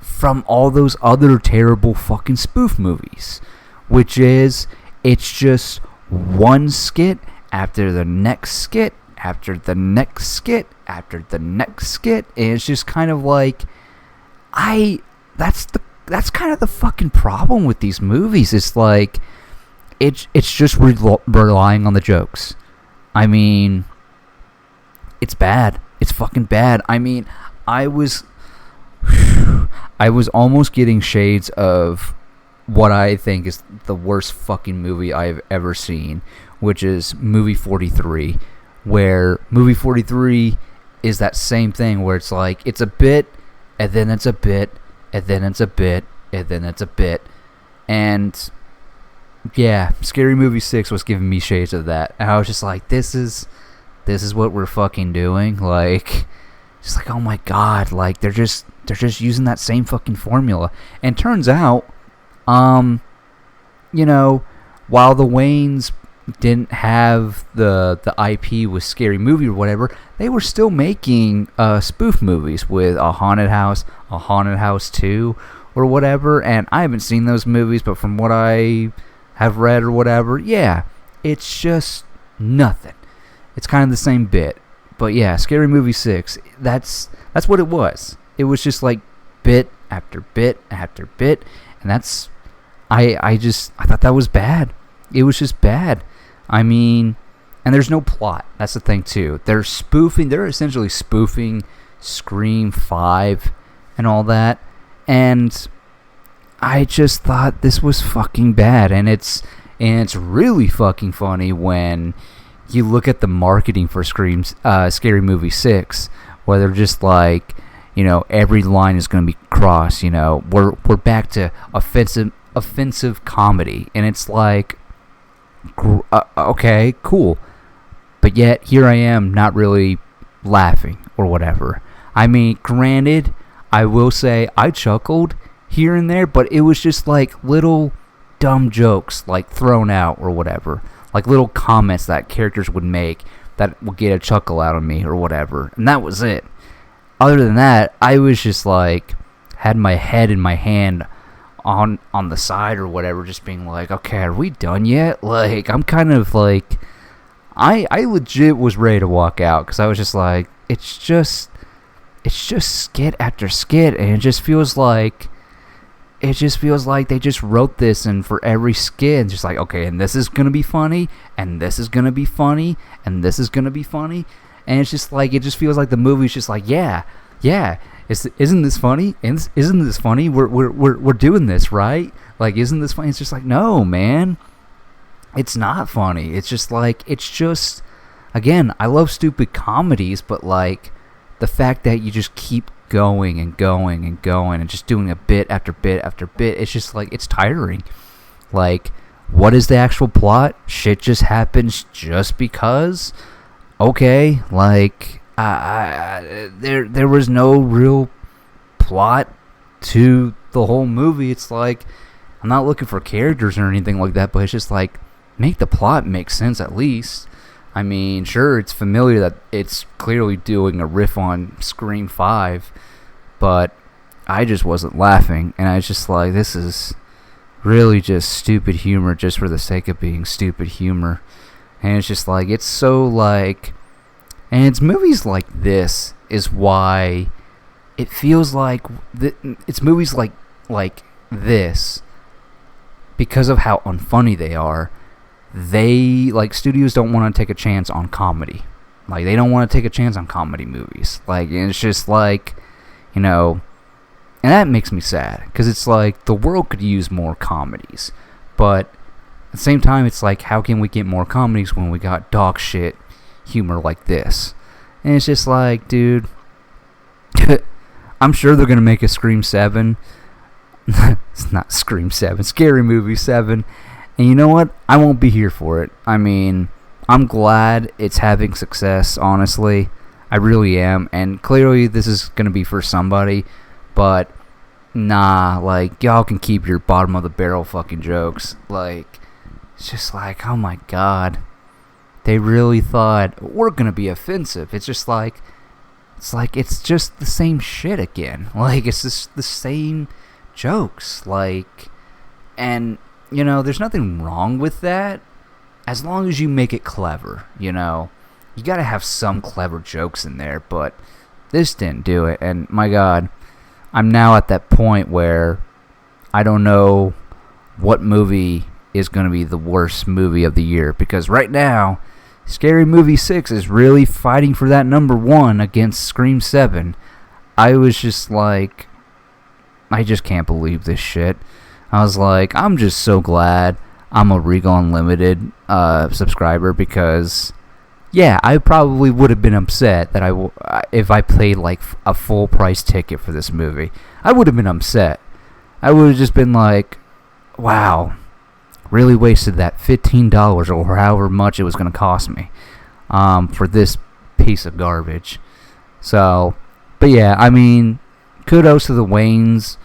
Speaker 1: from all those other terrible fucking spoof movies, which is, it's just one skit after the next skit after the next skit after the next skit, and it's just kind of like, that's kind of the fucking problem with these movies. It's like, it's just relying on the jokes. I mean, it's bad. It's fucking bad. I mean, I was almost getting shades of what I think is the worst fucking movie I've ever seen, which is Movie 43, where Movie 43 is that same thing where it's like, it's a bit, and then it's a bit, and then it's a bit, and then it's a bit. And yeah, Scary Movie 6 was giving me shades of that. And I was just like, this is what we're fucking doing? Like, just like, oh my god, like, they're just using that same fucking formula. And turns out, you know, while the Wayans didn't have the IP with Scary Movie or whatever, they were still making spoof movies with A Haunted House 2 or whatever. And I haven't seen those movies, but from what I have read or whatever, yeah, it's just nothing. It's kind of the same bit. But yeah, Scary Movie 6, that's what it was. It was just like bit after bit after bit, and that's, I thought that was bad. It was just bad. I mean, and there's no plot. That's the thing too. They're essentially spoofing Scream 5 and all that. And I just thought this was fucking bad. And it's really fucking funny when you look at the marketing for Scary Movie 6, where they're just like, every line is going to be crossed. We're back to offensive comedy, and it's like, okay, cool, but yet here I am not really laughing or whatever. I mean, granted, I will say I chuckled here and there, but it was just like little dumb jokes like thrown out or whatever, like little comments that characters would make that would get a chuckle out of me or whatever, and that was it. Other than that, I was just like, had my head in my hand on the side or whatever, just being like, okay, are we done yet? Like, I'm kind of like, I legit was ready to walk out, because I was just like, it's just skit after skit, and it just feels like they just wrote this, and for every skit, it's just like, okay, and this is gonna be funny, and this is gonna be funny, and this is gonna be funny, and it's just like, it just feels like the movie's just like, yeah, isn't this funny? Isn't this funny? We're doing this, right? Like, isn't this funny? It's just like, no, man, it's not funny. It's just like, again, I love stupid comedies, but like, the fact that you just keep going and going and going and just doing a bit after bit after bit, it's just like, it's tiring. Like, what is the actual plot? Shit just happens just because. Okay, like, there was no real plot to the whole movie. It's like, I'm not looking for characters or anything like that, but it's just like, make the plot make sense at least. I mean, sure, it's familiar that it's clearly doing a riff on Scream 5, but I just wasn't laughing, and I was just like, this is really just stupid humor just for the sake of being stupid humor. And it's just like, it's so like, and it's movies like this is why it feels like, it's movies like this, because of how unfunny they are. They, like, studios don't want to take a chance on comedy. Like, they don't want to take a chance on comedy movies. Like, and it's just like, and that makes me sad, because it's like, the world could use more comedies, but at the same time, it's like, how can we get more comedies when we got dog shit humor like this? And it's just like, dude, I'm sure they're going to make a Scream 7. It's not Scream 7, Scary Movie 7. And you know what? I won't be here for it. I mean, I'm glad it's having success, honestly. I really am. And clearly this is going to be for somebody. But, nah, like, y'all can keep your bottom of the barrel fucking jokes. Like, it's just like, oh my god. They really thought, we're going to be offensive. It's just like, it's just the same shit again. Like, it's just the same jokes. Like, and, there's nothing wrong with that, as long as you make it clever, You gotta have some clever jokes in there, but this didn't do it, and my god, I'm now at that point where I don't know what movie is gonna be the worst movie of the year, because right now, Scary Movie 6 is really fighting for that number 1 against Scream 7. I was just like, I just can't believe this shit. I was like, I'm just so glad I'm a Regal Unlimited subscriber, because, yeah, I probably would have been upset that if I paid like a full price ticket for this movie. I would have been upset. I would have just been like, wow, really wasted that $15 or however much it was going to cost me for this piece of garbage. So, but yeah, I mean, kudos to the Waynes,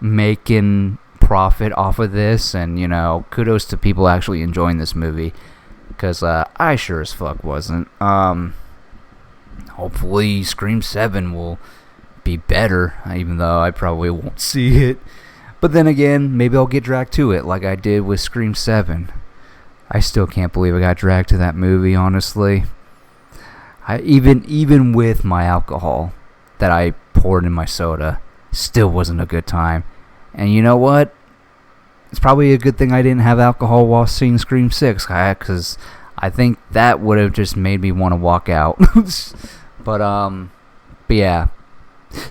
Speaker 1: making profit off of this, and, kudos to people actually enjoying this movie, because I sure as fuck wasn't. Hopefully Scream 7 will be better, even though I probably won't see it. But then again, maybe I'll get dragged to it like I did with Scream 7. I still can't believe I got dragged to that movie, honestly. Even with my alcohol that I poured in my soda, still wasn't a good time. And you know what? It's probably a good thing I didn't have alcohol while seeing Scream 6, because I think that would have just made me want to walk out. But But yeah.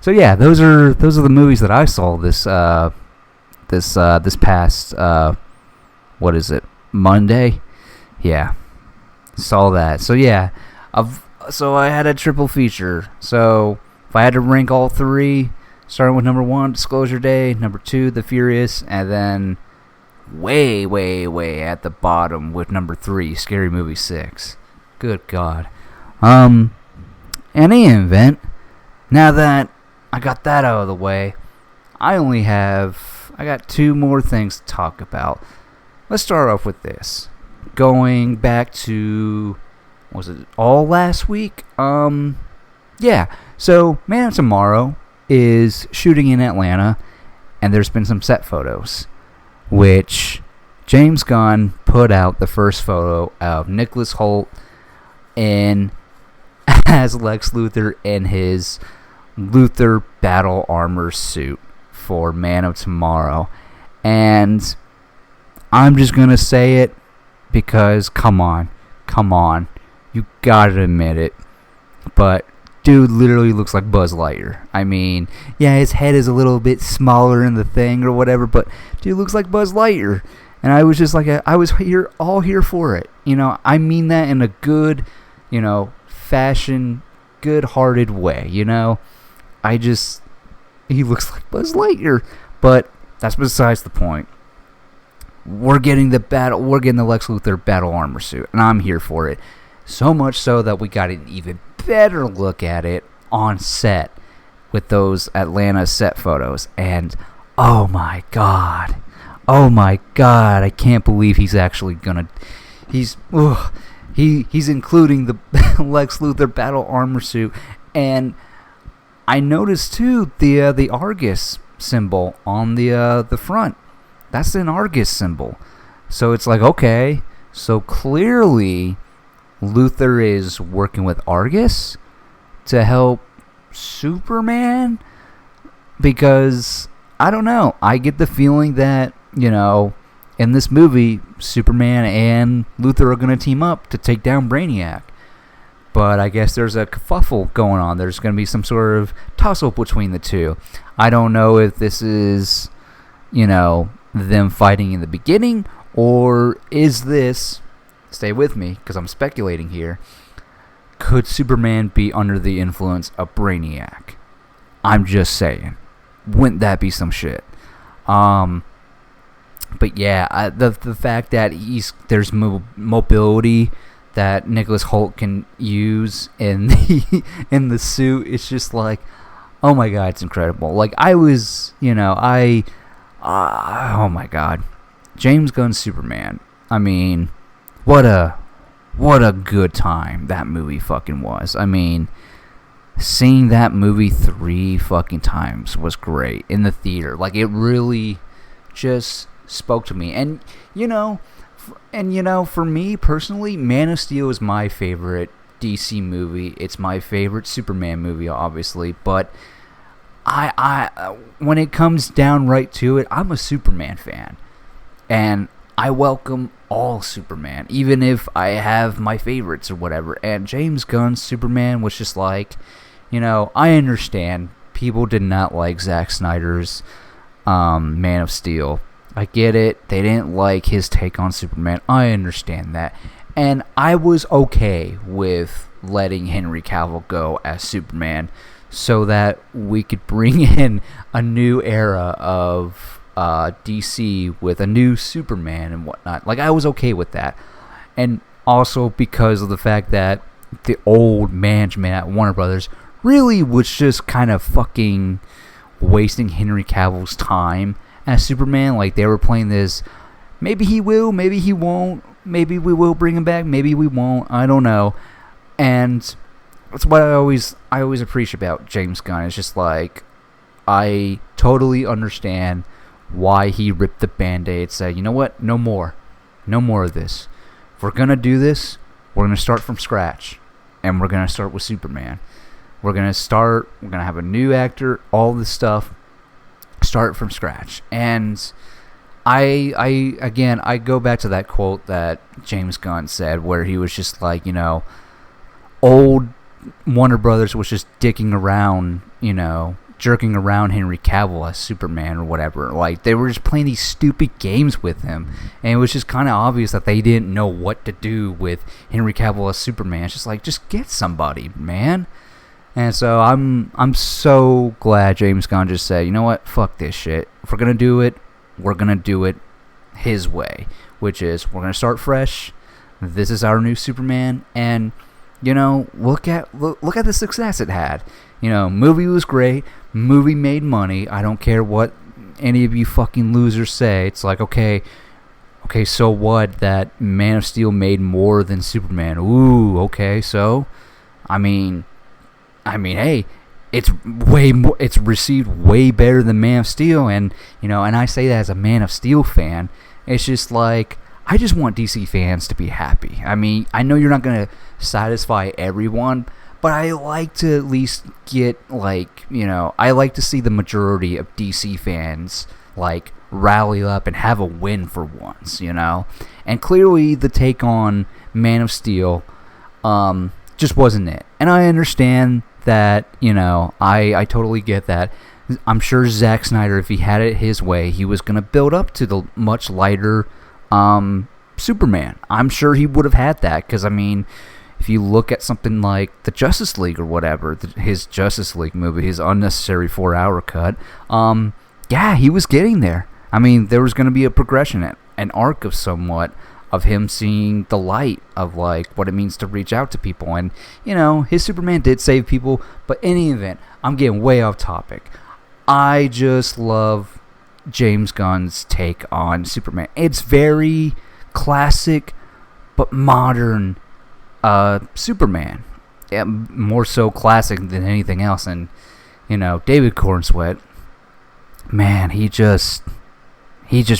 Speaker 1: So yeah, those are the movies that I saw this past what is it, Monday? Yeah, saw that. So yeah, so I had a triple feature. So if I had to rank all three, starting with number 1, Disclosure Day, number 2, The Furious, and then way, way, way at the bottom with number 3, Scary Movie 6. Good God. In any event, now that I got that out of the way, I got 2 more things to talk about. Let's start off with this. Going back to, was it all last week? Yeah. So, Man of Tomorrow is shooting in Atlanta, and there's been some set photos, which James Gunn put out the first photo of Nicholas Hoult as Lex Luthor in his Luthor battle armor suit for Man of Tomorrow. And I'm just going to say it because, come on, you gotta admit it, but dude literally looks like Buzz Lightyear. I mean, yeah, his head is a little bit smaller in the thing or whatever, but dude looks like Buzz Lightyear. And I was just like, I was all here for it. You know, I mean that in a good, fashion, good-hearted way, he looks like Buzz Lightyear. But that's besides the point. We're getting the Lex Luthor battle armor suit, and I'm here for it. So much so that we got an even better look at it on set with those Atlanta set photos. And oh my god, I can't believe he's actually gonna. He's including the Lex Luthor battle armor suit, and I noticed too the Argus symbol on the front. That's an Argus symbol. So it's like, okay, so clearly Luthor is working with Argus to help Superman, because I don't know, I get the feeling that, in this movie, Superman and Luthor are going to team up to take down Brainiac. But I guess there's a kerfuffle going on. There's going to be some sort of tussle between the two. I don't know if this is, them fighting in the beginning, or is this, stay with me because I'm speculating here, could Superman be under the influence of Brainiac? I'm just saying. Wouldn't that be some shit? But yeah, the fact that there's mobility that Nicholas Hoult can use in the suit, it's just like, oh my god, it's incredible. Like, I was, oh my god, James Gunn's Superman. I mean, what a good time that movie fucking was. I mean, seeing that movie 3 fucking times was great in the theater. Like, it really just spoke to me. And for me personally, Man of Steel is my favorite DC movie. It's my favorite Superman movie, obviously, but I when it comes down right to it, I'm a Superman fan, and I welcome all Superman, even if I have my favorites or whatever. And James Gunn's Superman was just like, I understand people did not like Zack Snyder's Man of Steel. I get it. They didn't like his take on Superman. I understand that. And I was okay with letting Henry Cavill go as Superman so that we could bring in a new era of DC with a new Superman and whatnot. Like, I was okay with that. And also because of the fact that the old management at Warner Brothers really was just kind of fucking wasting Henry Cavill's time as Superman. Like, they were playing this, maybe he will, maybe he won't, maybe we will bring him back, maybe we won't, I don't know. And that's what I always appreciate about James Gunn. It's just like, I totally understand why he ripped the Band-Aid, said, you know what, no more of this. If we're gonna do this, we're gonna start from scratch, and we're gonna start with Superman. We're gonna have a new actor, all this stuff, start from scratch. And I go back to that quote that James Gunn said, where he was just like, old Warner Brothers was just dicking around, jerking around Henry Cavill as Superman or whatever. Like, they were just playing these stupid games with him, and it was just kind of obvious that they didn't know what to do with Henry Cavill as Superman. It's just like, just get somebody, man. And so I'm so glad James Gunn just said, you know what, fuck this shit. If we're gonna do it, we're gonna do it his way, which is we're gonna start fresh. This is our new Superman, and look at the success it had. Movie was great. Movie made money. I don't care what any of you fucking losers say. It's like, okay, so what? That Man of Steel made more than Superman. Ooh, okay, so, I mean, hey, it's way more. It's received way better than Man of Steel, and and I say that as a Man of Steel fan. It's just like, I just want DC fans to be happy. I mean, I know you're not gonna satisfy everyone, but I like to at least get, like, I like to see the majority of DC fans, like, rally up and have a win for once, And clearly the take on Man of Steel just wasn't it. And I understand that, I totally get that. I'm sure Zack Snyder, if he had it his way, he was going to build up to the much lighter Superman. I'm sure he would have had that, because, I mean, if you look at something like the Justice League or whatever, his Justice League movie, his unnecessary 4-hour cut, yeah, he was getting there. I mean, there was going to be a progression, an arc of somewhat, of him seeing the light of, like, what it means to reach out to people. And, his Superman did save people, but in any event, I'm getting way off topic. I just love James Gunn's take on Superman. It's very classic, but modern Superman. Yeah, more so classic than anything else. And, David Cornsweet, man, he just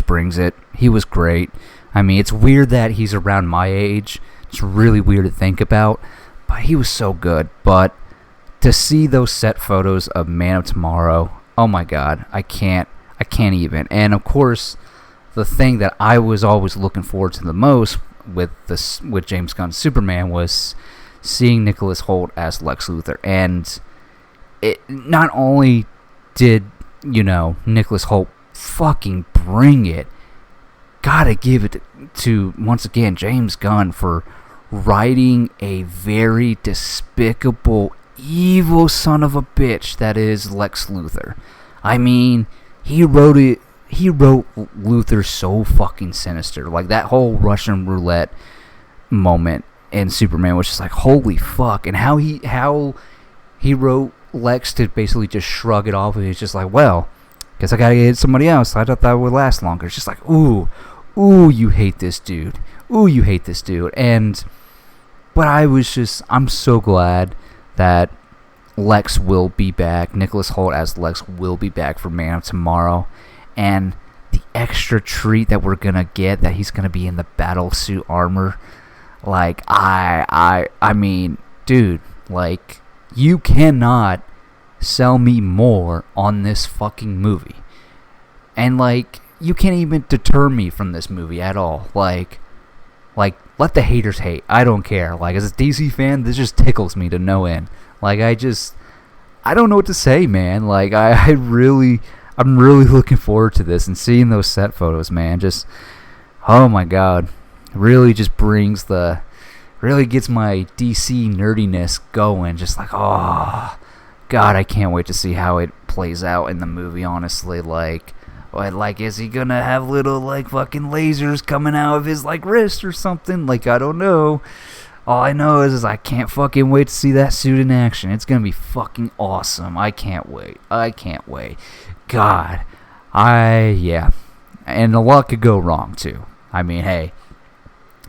Speaker 1: brings it. He was great. I mean, it's weird that he's around my age. It's really weird to think about, but he was so good. But to see those set photos of Man of Tomorrow, oh my God, I can't even. And of course, the thing that I was always looking forward to the most with James Gunn's Superman was seeing Nicholas Hoult as Lex Luthor. And it not only did, Nicholas Hoult fucking bring it, gotta give it to, once again, James Gunn for writing a very despicable, evil son of a bitch that is Lex Luthor. I mean, he wrote Luthor so fucking sinister. Like, that whole Russian roulette moment in Superman was just like, holy fuck. And how he wrote Lex to basically just shrug it off, and he's just like, well, guess I gotta get somebody else. I thought that would last longer. It's just like, ooh, you hate this dude. Ooh, you hate this dude. But I'm so glad that Lex will be back. Nicholas Hoult as Lex will be back for Man of Tomorrow. And the extra treat that we're gonna get, that he's gonna be in the battle suit armor. Like, I mean, dude, like, you cannot sell me more on this fucking movie. And, like, you can't even deter me from this movie at all. Like, let the haters hate. I don't care. Like, as a DC fan, this just tickles me to no end. Like, I don't know what to say, man. Like, I'm really looking forward to this, and seeing those set photos, man. Just, oh my God, really just really gets my DC nerdiness going. Just like, oh God, I can't wait to see how it plays out in the movie. Honestly, like, is he gonna have little, like, fucking lasers coming out of his, like, wrist or something? Like, I don't know. All I know is I can't fucking wait to see that suit in action. It's gonna be fucking awesome. I can't wait. God. Yeah. And a lot could go wrong, too. I mean, hey,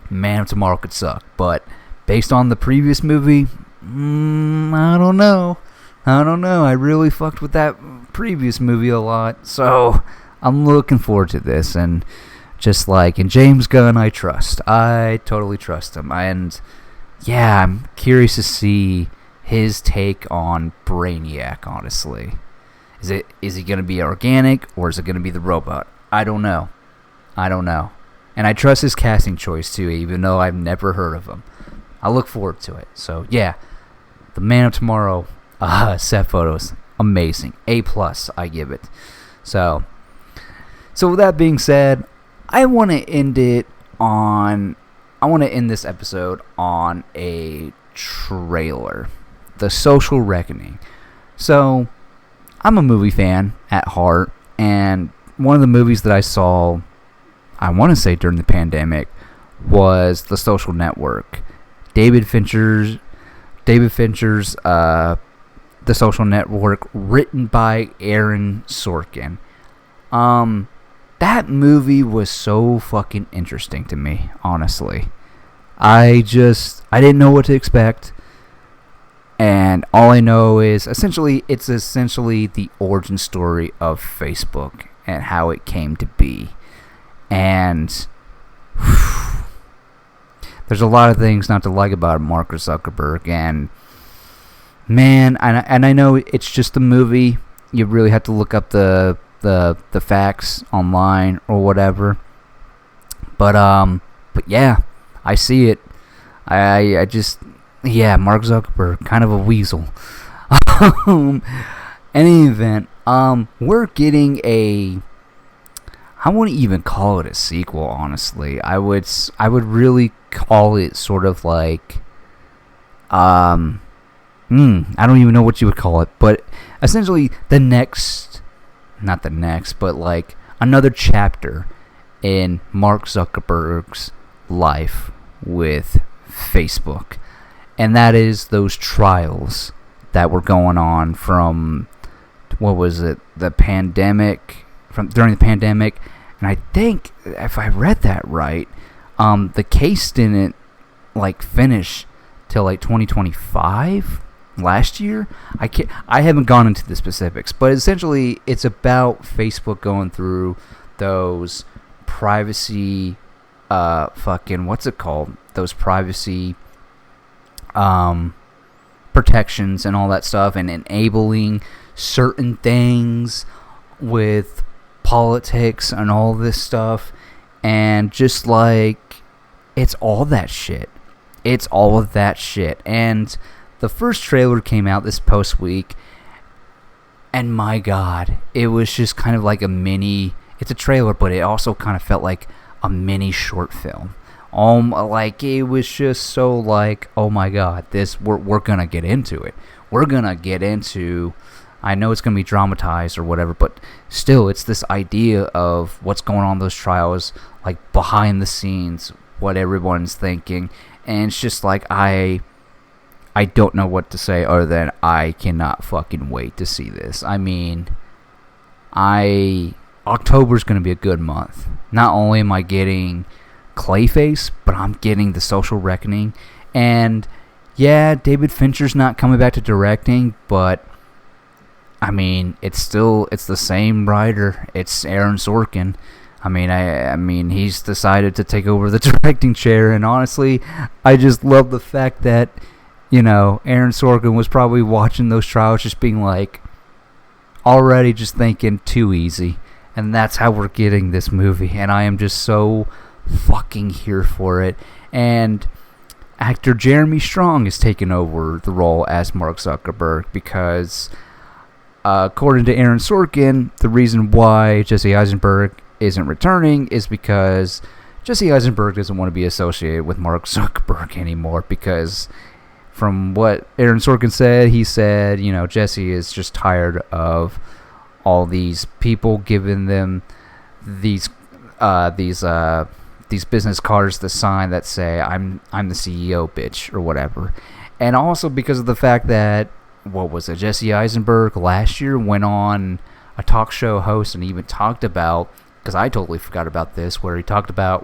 Speaker 1: Man of Tomorrow could suck. But based on the previous movie, I don't know. I really fucked with that previous movie a lot. So I'm looking forward to this. And just like in James Gunn, I trust. I totally trust him. And yeah, I'm curious to see his take on Brainiac, honestly. Is he going to be organic, or is it going to be the robot? I don't know. And I trust his casting choice too, even though I've never heard of him. I look forward to it. So yeah, The Man of Tomorrow set photos, amazing. A+, I give it. So with that being said, I want to end this episode on a trailer. The Social Reckoning. So, I'm a movie fan at heart, and one of the movies that I saw, I want to say during the pandemic, was The Social Network. David Fincher's The Social Network, written by Aaron Sorkin. That movie was so fucking interesting to me, honestly. I didn't know what to expect. And all I know is it's essentially the origin story of Facebook and how it came to be. And there's a lot of things not to like about Mark Zuckerberg. And man, and I know it's just a movie. You really have to look up the facts online or whatever. But yeah, I see it. I just, yeah, Mark Zuckerberg, kind of a weasel. Any event, we're getting I wouldn't even call it a sequel, honestly. I would really call it sort of like, I don't even know what you would call it, but essentially but like another chapter in Mark Zuckerberg's life with Facebook. And that is those trials that were going on from, what was it, during the pandemic. And I think, if I read that right, the case didn't finish till 2025 last year. I haven't gone into the specifics, but essentially it's about Facebook going through those privacy those privacy protections and all that stuff, and enabling certain things with politics and all this stuff, and just it's all that shit. It's all of that shit. And the first trailer came out this post week, and my god, it was just kind of like it's a trailer, but it also kind of felt like a mini short film. It was just so oh my god, we're gonna get into it. We're gonna get into, I know it's gonna be dramatized or whatever, but still, it's this idea of what's going on in those trials, behind the scenes, what everyone's thinking, and it's just I don't know what to say other than I cannot fucking wait to see this. I mean, October's gonna be a good month. Not only am I getting Clayface, but I'm getting The Social Reckoning. And yeah, David Fincher's not coming back to directing, but I mean, it's the same writer. It's Aaron Sorkin. I mean, he's decided to take over the directing chair, and honestly, I just love the fact that, Aaron Sorkin was probably watching those trials just being already just thinking too easy. And that's how we're getting this movie, and I am just so fucking here for it. And actor Jeremy Strong is taking over the role as Mark Zuckerberg because, according to Aaron Sorkin, the reason why Jesse Eisenberg isn't returning is because Jesse Eisenberg doesn't want to be associated with Mark Zuckerberg anymore, because from what Aaron Sorkin said, he said, Jesse is just tired of all these people giving them these business cards to sign that say I'm the CEO, bitch, or whatever. And also because of the fact that, Jesse Eisenberg last year went on a talk show host and even talked about, because I totally forgot about this, where he talked about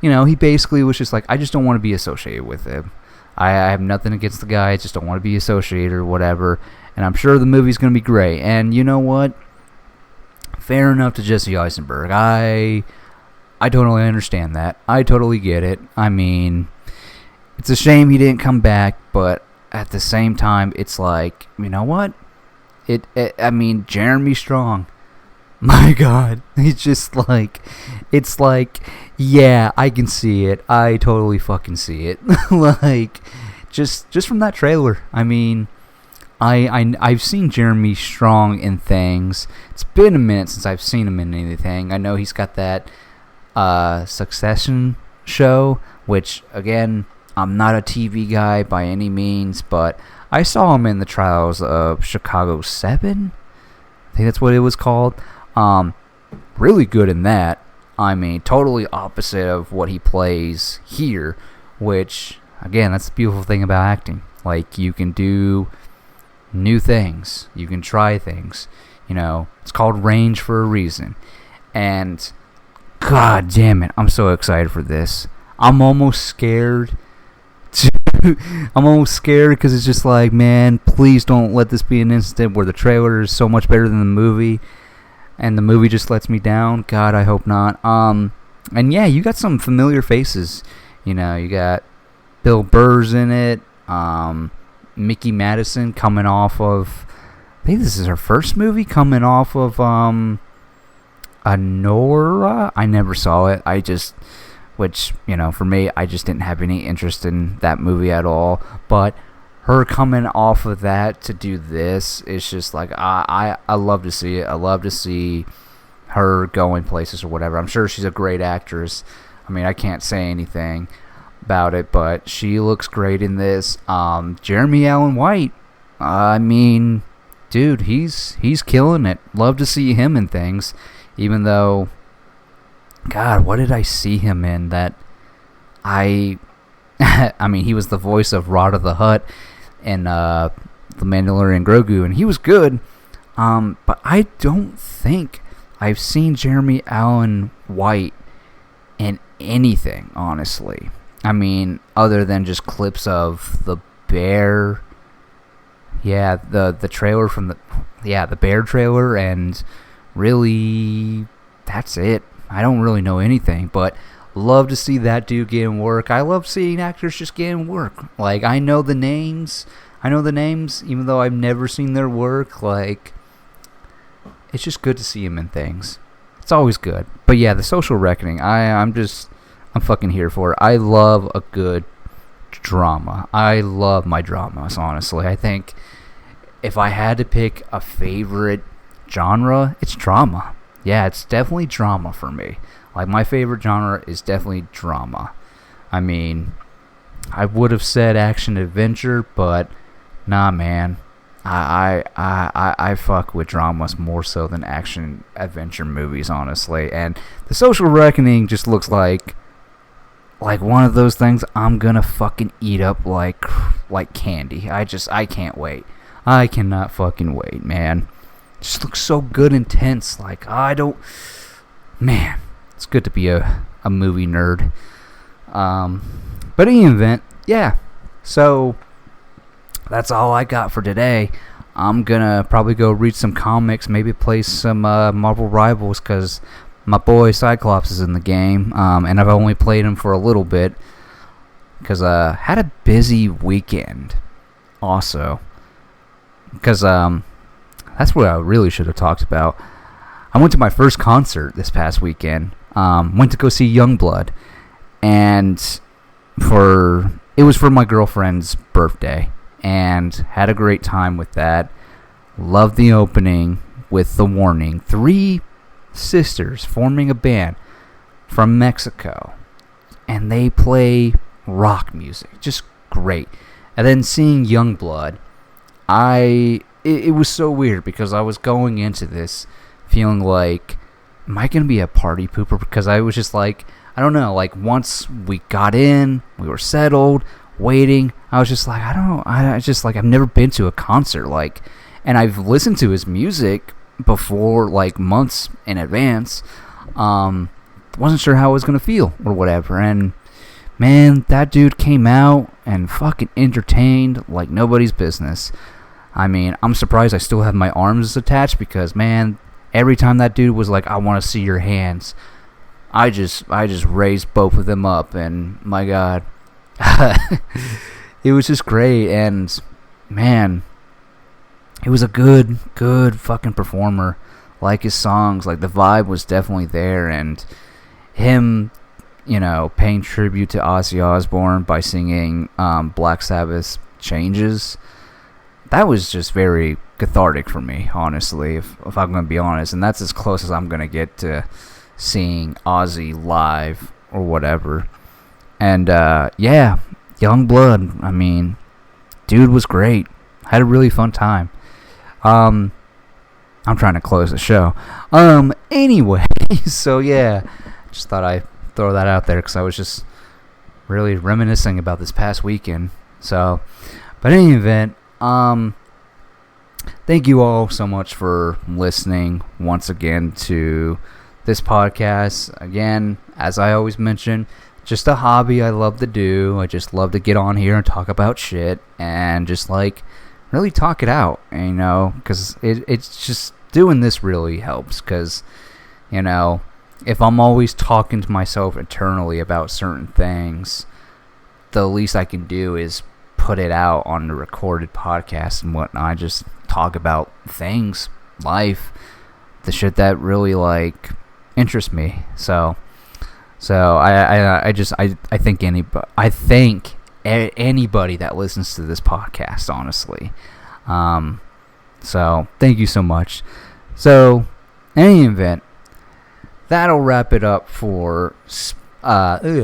Speaker 1: he basically was just I just don't want to be associated with him. I have nothing against the guy, I just don't want to be associated or whatever. And I'm sure the movie's going to be great. And you know what? Fair enough to Jesse Eisenberg. I totally understand that. I totally get it. I mean, it's a shame he didn't come back, but at the same time, it's you know what? Jeremy Strong. My god. It's just yeah, I can see it. I totally fucking see it. just from that trailer. I mean, I've seen Jeremy Strong in things. It's been a minute since I've seen him in anything. I know he's got that Succession show, which again, I'm not a TV guy by any means, but I saw him in the Trials of Chicago 7. I think that's what it was called. Really good in that. I mean, totally opposite of what he plays here, which, again, that's the beautiful thing about acting. Like, you can do new things. You can try things. You know, it's called range for a reason. And, god damn it, I'm so excited for this. I'm almost scared. I'm almost scared because it's just like, man, please don't let this be an incident where the trailer is so much better than the movie, and the movie just lets me down. God, I hope not. And yeah, you got some familiar faces. You know, you got Bill Burr's in it. Mickey Madison coming off of, I think this is her first movie, coming off of Anora. I never saw it. Which, you know, for me, I just didn't have any interest in that movie at all. But her coming off of that to do this is just like, I love to see it. I love to see her going places or whatever. I'm sure she's a great actress. I mean, I can't say anything about it, but she looks great in this. Jeremy Allen White, I mean, dude, he's killing it. Love to see him in things, even though, God, what did I see him in that I mean, he was the voice of Rada the Hutt in The Mandalorian Grogu, and he was good, but I don't think I've seen Jeremy Allen White in anything, honestly. I mean, other than just clips of the Bear, the trailer from the Bear trailer, and really, that's it. I don't really know anything, but love to see that dude getting work. I love seeing actors just getting work. Like, I know the names, even though I've never seen their work. Like, it's just good to see him in things. It's always good. But yeah, The Social Reckoning, I'm fucking here for it. I love a good drama. I love my dramas, honestly. I think if I had to pick a favorite genre, it's drama. Yeah, it's definitely drama for me. Like, my favorite genre is definitely drama. I mean, I would have said action adventure, but nah, man. I fuck with dramas more so than action adventure movies, honestly. And The Social Reckoning just looks like one of those things I'm gonna fucking eat up like candy. I can't wait. I cannot fucking wait, man. Just looks so good and tense. Like, man, it's good to be a movie nerd. But in any event, yeah. So that's all I got for today. I'm gonna probably go read some comics, maybe play some Marvel Rivals, because my boy Cyclops is in the game, and I've only played him for a little bit because had a busy weekend also, because that's what I really should have talked about. I went to my first concert this past weekend. Went to go see Youngblood, and it was for my girlfriend's birthday, and had a great time with that. Loved the opening with The Warning. 3 sisters forming a band from Mexico, and they play rock music, just great. And then seeing Youngblood, it was so weird because I was going into this feeling like, am I going to be a party pooper? Because I was just like, I don't know, like once we got in, we were settled, waiting, I was just like, I've never been to a concert, like, and I've listened to his music before, like months in advance. Wasn't sure how I was going to feel or whatever, and man, that dude came out and fucking entertained like nobody's business. I mean, I'm surprised I still have my arms attached because, man, every time that dude was like, I want to see your hands, I just raised both of them up, and my God, it was just great. And man, he was a good fucking performer. Like his songs, like the vibe was definitely there, and him, paying tribute to Ozzy Osbourne by singing Black Sabbath's Changes. That was just very cathartic for me, honestly, if I'm going to be honest. And that's as close as I'm going to get to seeing Ozzy live or whatever. And, yeah, Youngblood, I mean, dude was great. Had a really fun time. I'm trying to close the show. Anyway, so yeah, just thought I'd throw that out there because I was just really reminiscing about this past weekend. So, but in any event, thank you all so much for listening once again to this podcast. Again, as I always mention, just a hobby I love to do. I just love to get on here and talk about shit and just like really talk it out, because it's just doing this really helps. Because, if I'm always talking to myself internally about certain things, the least I can do is put it out on the recorded podcast and whatnot. I just talk about things, life, the shit that really like interests me. So I think anybody that listens to this podcast, honestly. So thank you so much. So in any event, that'll wrap it up for Spoiler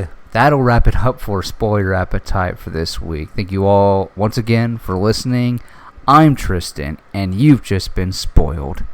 Speaker 1: Appetite for this week. Thank you all once again for listening. I'm Tristan, and you've just been spoiled.